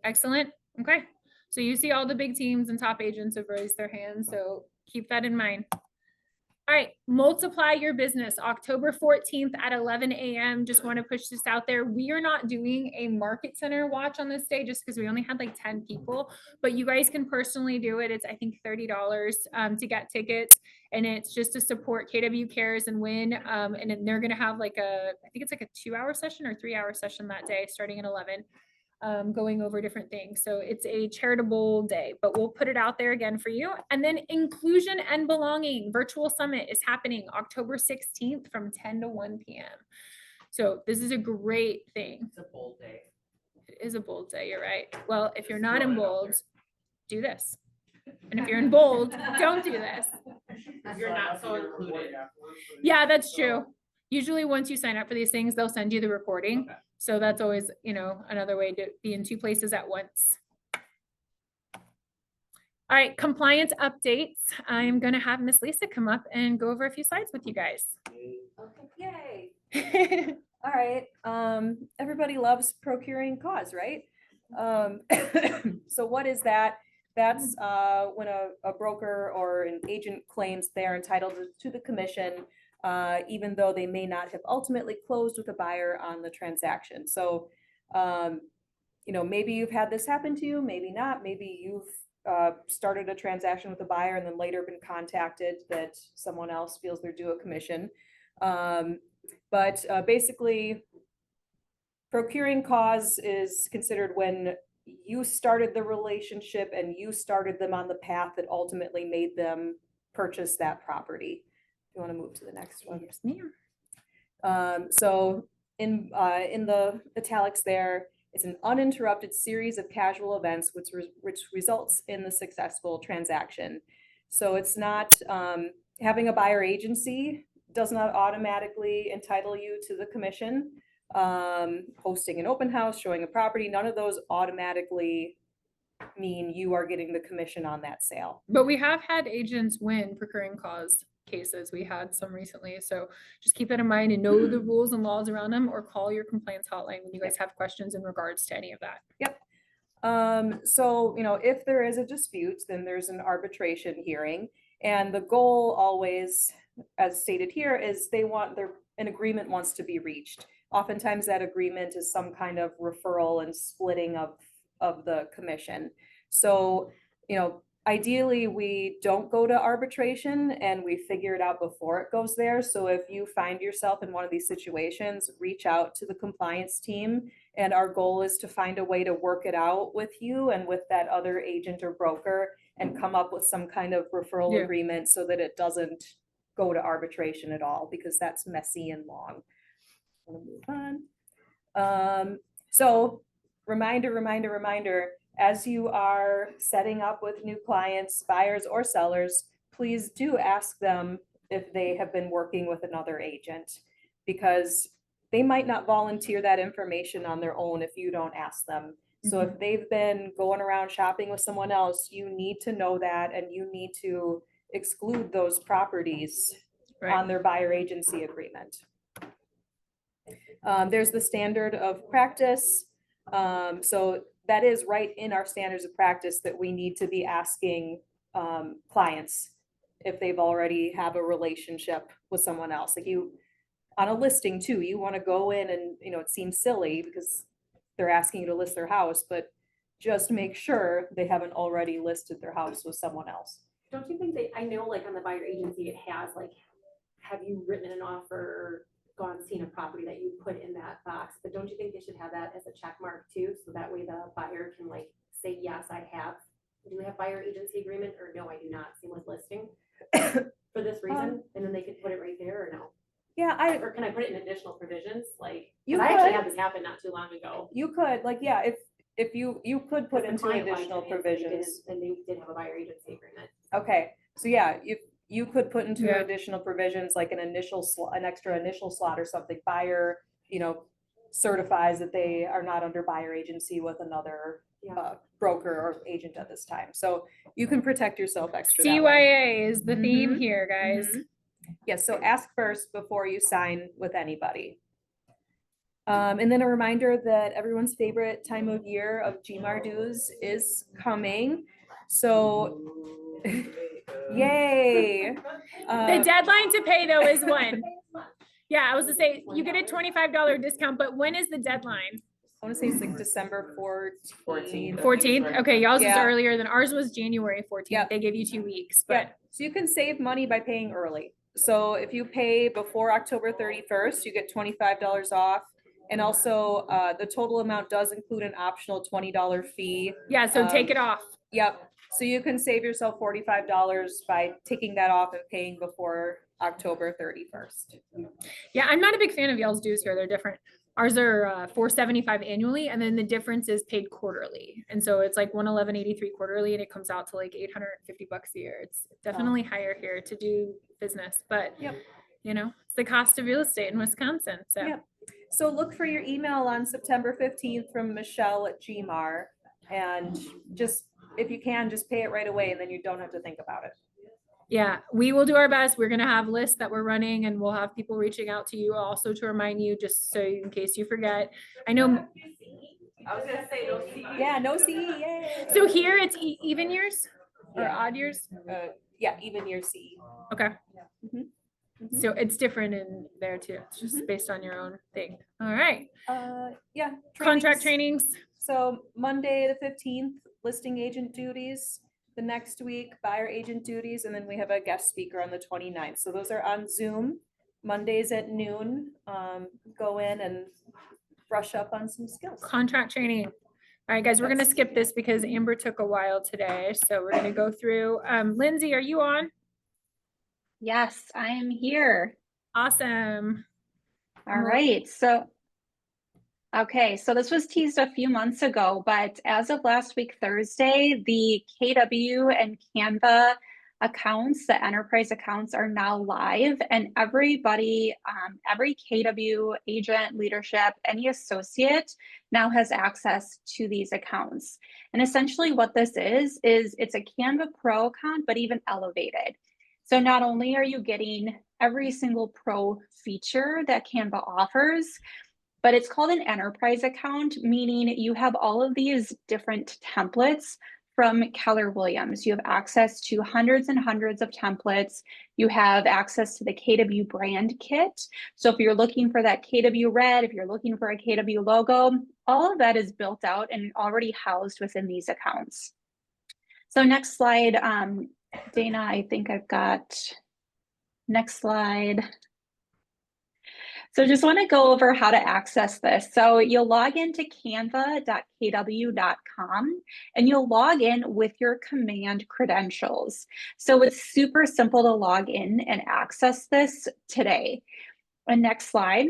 Excellent. Okay, so you see all the big teams and top agents have raised their hands, so keep that in mind. All right, multiply your business, October 14th at 11 a.m. Just want to push this out there. We are not doing a market center watch on this day just because we only had like 10 people, but you guys can personally do it. It's, I think, $30 to get tickets, and it's just to support KW Cares and Win. And then they're going to have like I think it's like a 2-hour session or 3-hour session that day, starting at 11. Going over different things. So it's a charitable day, but we'll put it out there again for you. And then Inclusion and Belonging Virtual Summit is happening October 16th from 10 to 1 p.m. So this is a great thing. It's a bold day. It is a bold day, you're right. Well, if you're not Just in throw it out bold, do this. And if you're in bold, don't do this. You're not so included. Yeah, that's true. Usually once you sign up for these things, they'll send you the recording. Okay. So that's always, you know, another way to be in 2 places at once. All right, compliance updates. I'm gonna have Miss Lisa come up and go over a few slides with you guys. Okay, yay. All right, everybody loves procuring cause, right? So what is that? That's when a broker or an agent claims they're entitled to the commission, even though they may not have ultimately closed with a buyer on the transaction. So, you know, maybe you've had this happen to you, maybe not. Maybe you've started a transaction with a buyer and then later been contacted that someone else feels they're due a commission. But basically, procuring cause is considered when you started the relationship and you started them on the path that ultimately made them purchase that property. You want to move to the next one? Yes, ma'am. So in the italics there, it's an uninterrupted series of casual events which results in the successful transaction. So it's not having a buyer agency does not automatically entitle you to the commission. Hosting an open house, showing a property, none of those automatically mean you are getting the commission on that sale. But we have had agents win procuring cause cases. We had some recently. So just keep that in mind and know the rules and laws around them, or call your compliance hotline when you guys have questions in regards to any of that. Yep. So, you know, if there is a dispute, then there's an arbitration hearing. And the goal always, as stated here, is an agreement wants to be reached. Oftentimes that agreement is some kind of referral and splitting of the commission. So, you know, ideally we don't go to arbitration and we figure it out before it goes there. So if you find yourself in one of these situations, reach out to the compliance team. And our goal is to find a way to work it out with you and with that other agent or broker and come up with some kind of referral Yeah. agreement so that it doesn't go to arbitration at all, because that's messy and long. We'll move on. So reminder, as you are setting up with new clients, buyers or sellers, please do ask them if they have been working with another agent, because they might not volunteer that information on their own if you don't ask them. So if they've been going around shopping with someone else, you need to know that, and you need to exclude those properties Right. on their buyer agency agreement. There's the standard of practice. So that is right in our standards of practice that we need to be asking clients if they've already have a relationship with someone else. Like you, on a listing too, you want to go in and, you know, it seems silly because they're asking you to list their house, but just make sure they haven't already listed their house with someone else. Don't you think I know like on the buyer agency, it has like, have you written an offer gone, seen a property that you put in that box, but don't you think they should have that as a check mark too? So that way the buyer can like say, yes, I have, do we have buyer agency agreement, or no, I do not, same with listing. For this reason, and then they could put it right there, or no? Yeah, Or can I put it in additional provisions, like, You 'cause I actually could. had this happen not too long ago. you could, like, yeah, if you could put Because the into client lied to additional me and said they didn't- provisions. And they did have a buyer agency agreement. Okay, so yeah, you could put into Yeah. additional provisions, like an initial an extra initial slot or something. Buyer, certifies that they are not under buyer agency with another Yeah. broker or agent at this time. So you can protect yourself extra that way. CYA is the theme Mhm, here, guys. Yes, so ask first before you sign with anybody. And then a reminder that everyone's favorite time of year of GMAR dues is coming. So, yay. The deadline to pay though is when? Yeah, I was to say, you get a $25 discount, but when is the deadline? I want to say it's like December 14th. 14th? Okay, y'all's is Yeah. earlier than ours was January 14th. Yep. They give you 2 weeks, Yeah, but so you can save money by paying early. So if you pay before October 31st, you get $25 off. And also, the total amount does include an optional $20 fee. yeah, so take it off. Yep, so you can save yourself $45 by taking that off and paying before October 31st. Yeah, I'm not a big fan of y'all's dues here. They're different. Ours are $475 annually, and then the difference is paid quarterly. And so it's like $111.83 quarterly, and it comes out to like $850 a year. It's definitely higher here to do business, but Yep. it's the cost of real estate in Wisconsin. So Yep. So look for your email on September 15th from Michelle at GMAR. And just, if you can, just pay it right away, and then you don't have to think about it. yeah, we will do our best. We're gonna have lists that we're running, and we'll have people reaching out to you also to remind you, just so in case you forget. I know. I was gonna say, no, see. Yeah, no CE, yay. So here it's even years or Yeah. odd years. Yeah, even year CE. Okay. Mhm. Mhm. So it's different in there too. It's just based on your own thing. All right. Yeah. Contract trainings. trainings. So Monday, the 15th, listing agent duties. The next week, buyer agent duties, and then we have a guest speaker on the 29th. So those are on Zoom, Mondays at noon. Go in and brush up on some skills. Contract training. All right, guys, we're gonna skip this because Amber took a while today. So we're gonna go through. Lindsay, are you on? Yes, I am here. Awesome. All right. So this was teased a few months ago, but as of last week, Thursday, the KW and Canva accounts, the enterprise accounts are now live, and everybody, every KW agent, leadership, any associate now has access to these accounts. And essentially what this is it's a Canva Pro account, but even elevated. So not only are you getting every single pro feature that Canva offers, but it's called an enterprise account, meaning you have all of these different templates from Keller Williams. You have access to hundreds and hundreds of templates. You have access to the KW brand kit. So if you're looking for that KW red, if you're looking for a KW logo, all of that is built out and already housed within these accounts. So next slide, Dana, I think I've got next slide. So just want to go over how to access this. So you'll log into canva.kw.com and you'll log in with your command credentials. So it's super simple to log in and access this today. And next slide.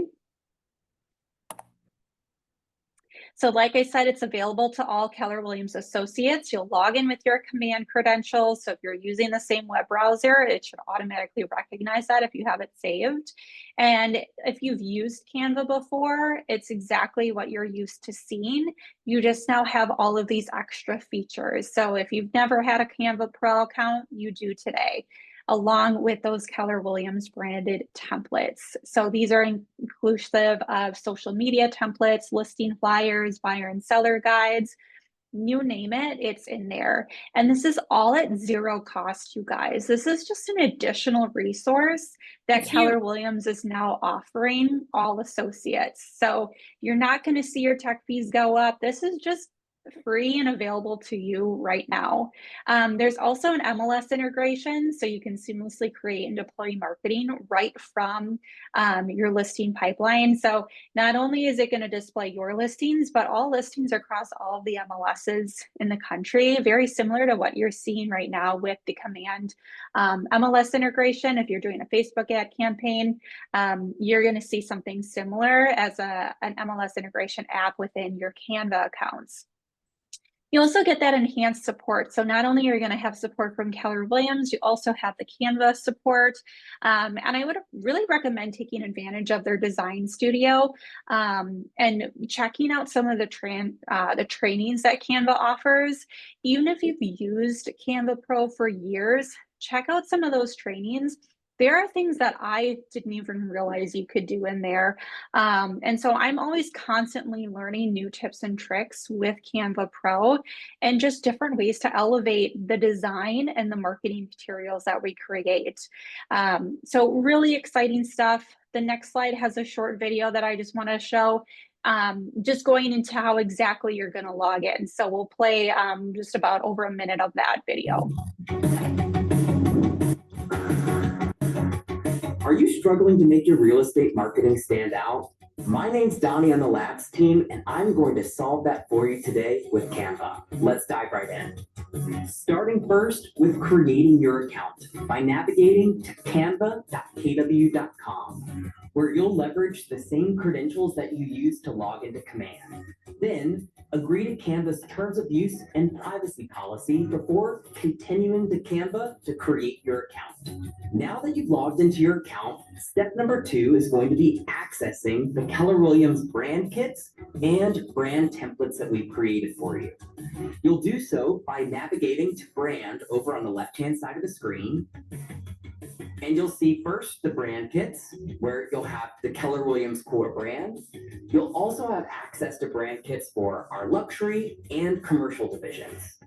So like I said, it's available to all Keller Williams associates. You'll log in with your command credentials. So if you're using the same web browser, it should automatically recognize that if you have it saved. And if you've used Canva before, it's exactly what you're used to seeing. You just now have all of these extra features. So if you've never had a Canva Pro account, you do today, along with those Keller Williams branded templates. So these are inclusive of social media templates, listing flyers, buyer and seller guides, you name it, it's in there. And this is all at zero cost, you guys. This is just an additional resource that Keller Williams is now offering all associates. So you're not going to see your tech fees go up. This is just free and available to you right now. There's also an MLS integration, so you can seamlessly create and deploy marketing right from your listing pipeline. So not only is it going to display your listings, but all listings across all of the MLSs in the country, very similar to what you're seeing right now with the Command MLS integration. If you're doing a Facebook ad campaign, you're going to see something similar as an MLS integration app within your Canva accounts. You also get that enhanced support. So not only are you going to have support from Keller Williams, you also have the Canva support. And I would really recommend taking advantage of their design studio and checking out some of the trainings that Canva offers. Even if you've used Canva Pro for years, check out some of those trainings. There are things that I didn't even realize you could do in there. And so I'm always constantly learning new tips and tricks with Canva Pro and just different ways to elevate the design and the marketing materials that we create. So really exciting stuff. The next slide has a short video that I just want to show. Just going into how exactly you're going to log in. So we'll play just about over a minute of that video. Are you struggling to make your real estate marketing stand out? My name's Donnie on the Labs team, and I'm going to solve that for you today with Canva. Let's dive right in. Starting first with creating your account by navigating to canva.kw.com, where you'll leverage the same credentials that you use to log into Command. Then agree to Canva's terms of use and privacy policy before continuing to Canva to create your account. Now that you've logged into your account, step number 2 is going to be accessing the Keller Williams brand kits and brand templates that we've created for you. You'll do so by navigating to brand over on the left-hand side of the screen. And you'll see first the brand kits, where you'll have the Keller Williams core brand. You'll also have access to brand kits for our luxury and commercial divisions.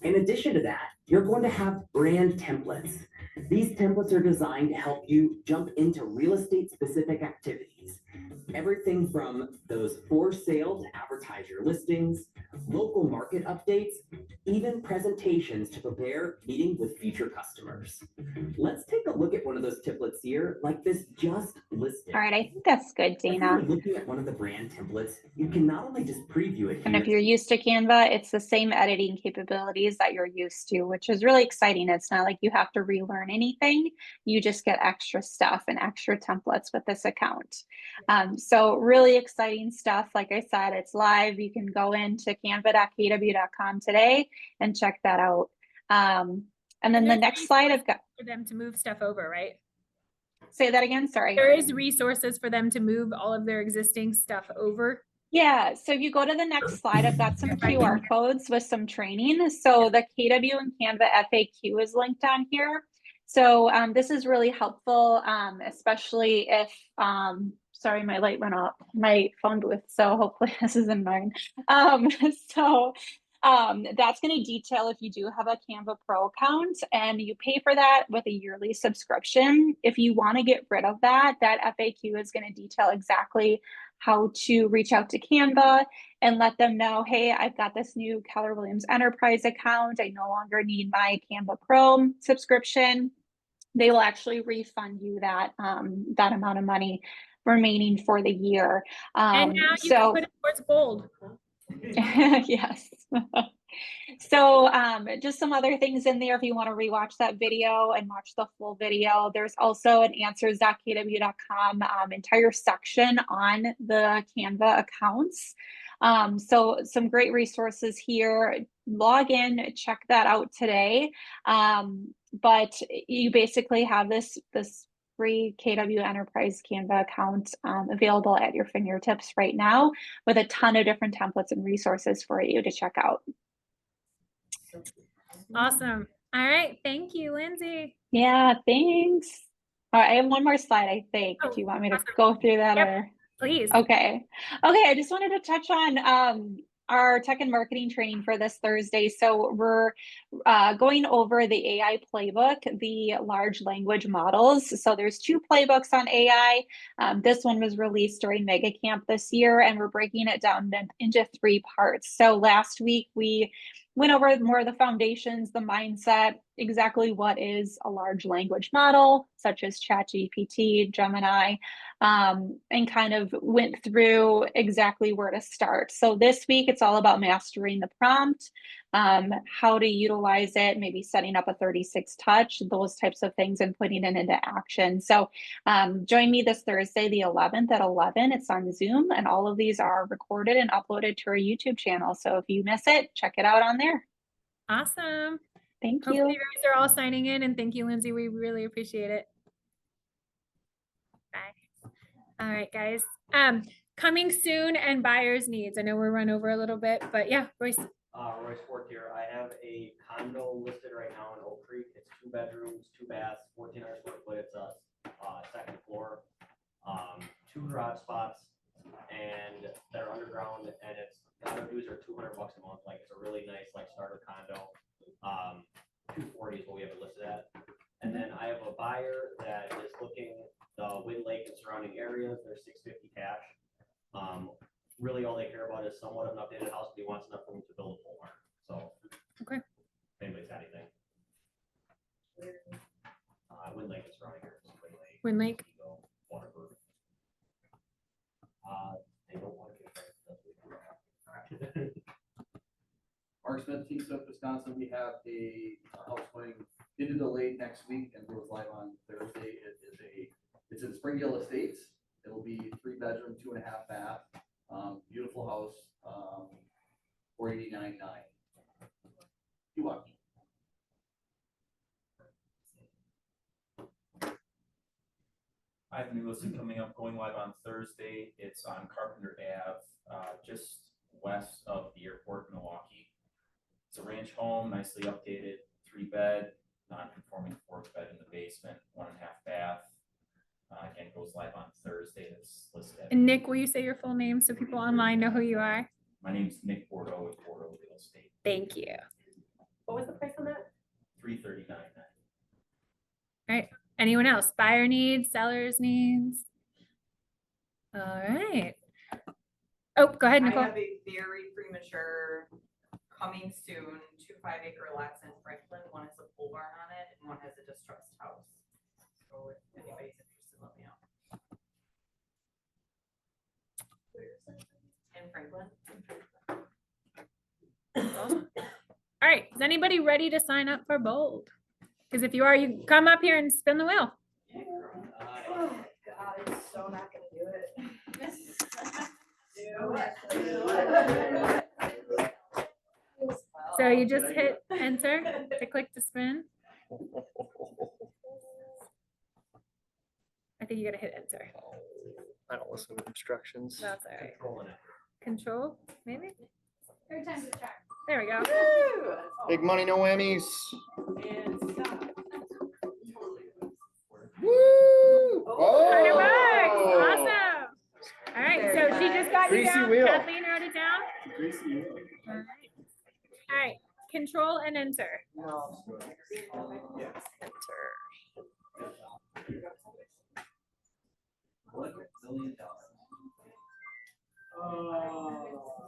In addition to that, you're going to have brand templates. These templates are designed to help you jump into real estate specific activities. Everything from those for sale to advertise your listings, local market updates, even presentations to prepare meeting with future customers. Let's take a look at one of those templates here, like this just listed. All right, I think that's good, Dana. If you're looking at one of the brand templates, you can not only just preview it And here, if you're used to Canva, it's the same editing capabilities that you're used to, which is really exciting. It's not like you have to relearn anything. You just get extra stuff and extra templates with this account. So really exciting stuff. Like I said, it's live. You can go into canva.kw.com today and check that out. And then the next slide, I've got For them to move stuff over, right? say that again. Sorry. There is resources for them to move all of their existing stuff over. Yeah, so if you go to the next slide, I've got some QR codes with some training. So the KW and Canva FAQ is linked on here. So this is really helpful, especially if, sorry, my light went off, my phone booth. So hopefully this isn't mine. That's going to detail if you do have a Canva Pro account and you pay for that with a yearly subscription. If you want to get rid of that, that FAQ is going to detail exactly how to reach out to Canva and let them know, hey, I've got this new Keller Williams Enterprise account. I no longer need my Canva Pro subscription. They will actually refund you that, that amount of money remaining for the year. And now you can put it towards gold. Yes. So just some other things in there if you want to rewatch that video and watch the full video. There's also an answers.kw.com entire section on the Canva accounts. So some great resources here. Log in, check that out today. But you basically have this free KW Enterprise Canva account available at your fingertips right now with a ton of different templates and resources for you to check out. Awesome. All right. Thank you, Lindsay. Yeah, thanks. All right, I have one more slide, I think. Oh, Do you want me to awesome. go through that Yep. or? Please. Okay. I just wanted to touch on our tech and marketing training for this Thursday. So we're going over the AI playbook, the large language models. So there's 2 playbooks on AI. This one was released during Mega Camp this year, and we're breaking it down into 3 parts. So last week we went over more of the foundations, the mindset, exactly what is a large language model, such as ChatGPT, Gemini, and kind of went through exactly where to start. So this week, it's all about mastering the prompt, how to utilize it, maybe setting up a 36 touch, those types of things, and putting it into action. So join me this Thursday, the 11th at 11. It's on Zoom, and all of these are recorded and uploaded to our YouTube channel. So if you miss it, check it out on there. Awesome. Thank Hopefully you. you guys are all signing in, and thank you, Lindsay. We really appreciate it. Bye. All right, guys. Coming soon and buyer's needs. I know we're run over a little bit, but yeah, Royce. Royce Fort here. I have a condo listed right now in Oak Creek. It's 2 bedrooms, 2 baths, 1,400 square foot. It's a second floor, 2 garage spots, and they're underground. And it's condo dues are $200 a month. Like it's a really nice like starter condo. 240 is what we have it listed at. And then I have a buyer that is looking the Wind Lake and surrounding areas. They're $650 cash. Really all they care about is somewhat of an updated house, but he wants enough room to build a pole barn. So, Okay. if anybody's got anything. Wind Lake and surrounding areas. Wind Lake. Eagle, Waterford. They don't want to get there. Mark Smith, Team Smith, Wisconsin, we have a house going into the late next week and goes live on Thursday. It's in Springdale Estates. It'll be 3 bedroom, 2.5 bath, beautiful house, $489,900. You want? I have a new listing coming up, going live on Thursday. It's on Carpenter Ave, just west of the airport, Milwaukee. It's a ranch home, nicely updated, 3-bed, non-conforming 4th bed in the basement, 1.5 bath. Again, goes live on Thursday. It's listed. And Nick, will you say your full name so people online know who you are? My name's Nick Bordeaux with Bordeaux Real Estate. Thank you. What was the price on that? $339,900. All right. Anyone else? Buyer needs, sellers needs? All right. Oh, go ahead, I Nicole. have a very premature, coming soon, 2 5-acre lots in Franklin. One has a pole barn on it and one has a distressed house. So if anybody's interested, let me know. In Franklin. All right. Is anybody ready to sign up for Bold? Because if you are, you come up here and spin the wheel. Oh, God, I'm so not gonna do it. So you just hit enter to click to spin. I think you gotta hit enter. I don't listen to instructions. That's all right. Controlling it. Control, maybe? Third time's the charm. There we go. Big money, no whammies. And stop. Woo! $100. Awesome. All right, so she just got you Greasy down. wheel. Kathleen wrote it down. Greasy wheel. All right. All right, control and enter.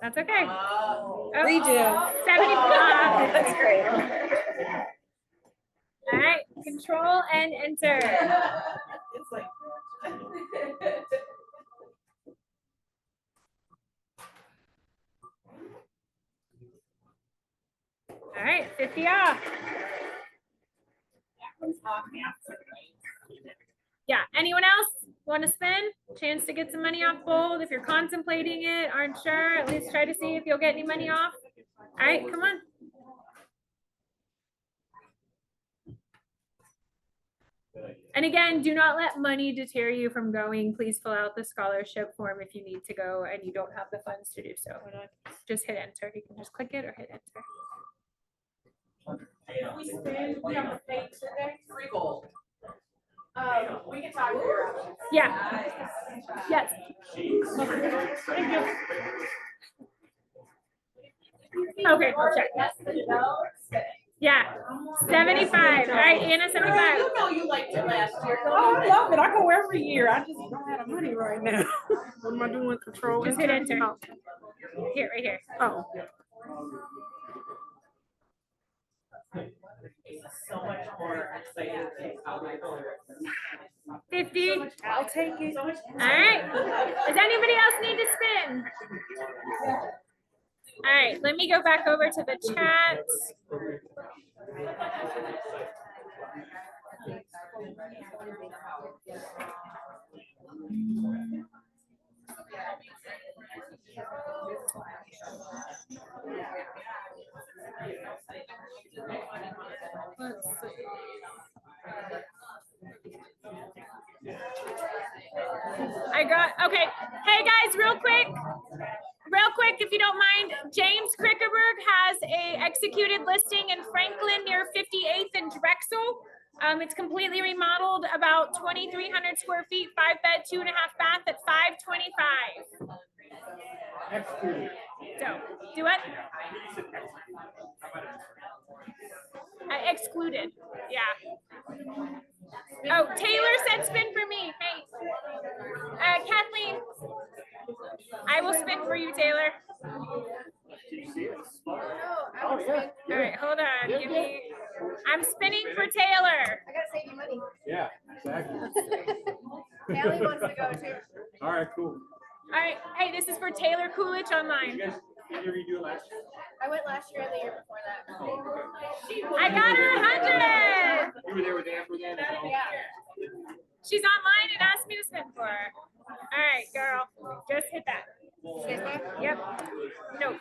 That's okay. Oh, Redo. 75. That's great. All right, control and enter. It's like. All right, 50 off. Yeah, anyone else want to spin? Chance to get some money off Bold. If you're contemplating it, aren't sure, at least try to see if you'll get any money off. All right, come on. And again, do not let money deter you from going. Please fill out the scholarship form if you need to go and you don't have the funds to do so. Just hit enter. You can just click it or hit enter. We spend, we have to pay today. 3 gold. We can talk to your options. Yeah. Yes. Thank you. Okay, I'll check. Yeah, 75. All right, Anna, 75. You know you liked it last year. Oh, I love it. I go every year. I just don't have the money right now. What am I doing? Control. Just hit enter. Here, right here. Oh. So much more excited. 50. I'll take it. All right. Does anybody else need to spin? All right, let me go back over to the chat. Let's see. Okay. Hey guys, real quick, if you don't mind, James Krickerberg has a executed listing in Franklin near 58th and Drexel. It's completely remodeled, about 2,300 square feet, 5 bed, 2.5 bath at $525. So, do what? Excluded, yeah. Oh, Taylor said spin for me, thanks. Kathleen, I will spin for you, Taylor. All right, hold on, give me, I'm spinning for Taylor. I gotta save you money. Yeah, exactly. Haley wants to go too. All right, cool. All right, hey, this is for Taylor Coolidge online. Did you redo it last year? I went last year and the year before that. I got her 100. You were there with Amber then? Yeah. She's online and asked me to spin for her. All right, girl, just hit that. Yep. No.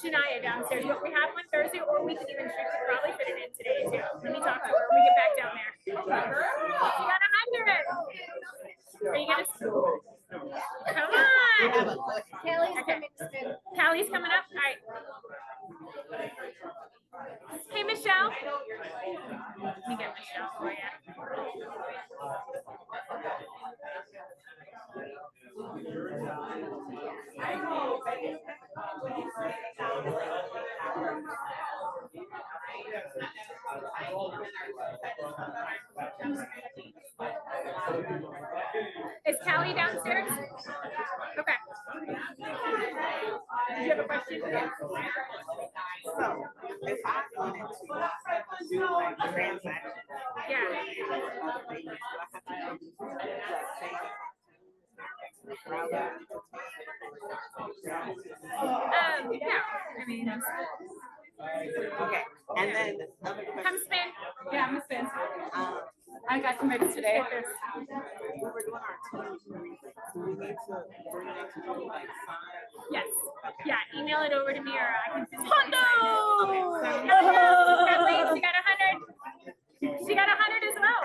Shania downstairs, but we have one Thursday, or we can even probably fit it in today too. Let me talk to her when we get back down there. She got 100. Are you gonna? Come on. Haley's Okay. coming to spin. Callie's coming up. All right. Hey, Michelle. Let me get Michelle for you. Is Callie downstairs? Okay. Do you have a question? So, if I wanted to do like transaction. Yeah. Yeah. I mean, Okay, and then the other come question. spin. Yeah, I'm gonna spin. Um, I got some ready today. we were doing our team, do we need to bring it to you like sign? Yes. Yeah, email it over to me or I can send it. Okay, Kathleen, she got 100. She got 100 as well.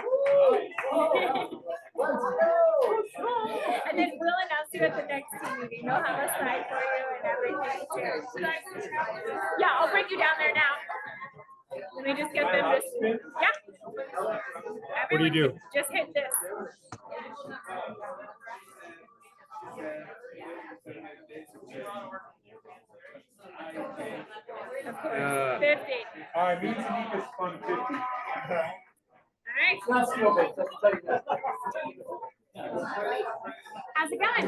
And then we'll announce you at the next team meeting. They'll have a slide for you and everything too. Yeah, I'll bring you down there now. Let me just get them this. Yeah. What do you do? Just hit this. Of course, 50. All right, me and Tanika's fun 50. All right. How's it going?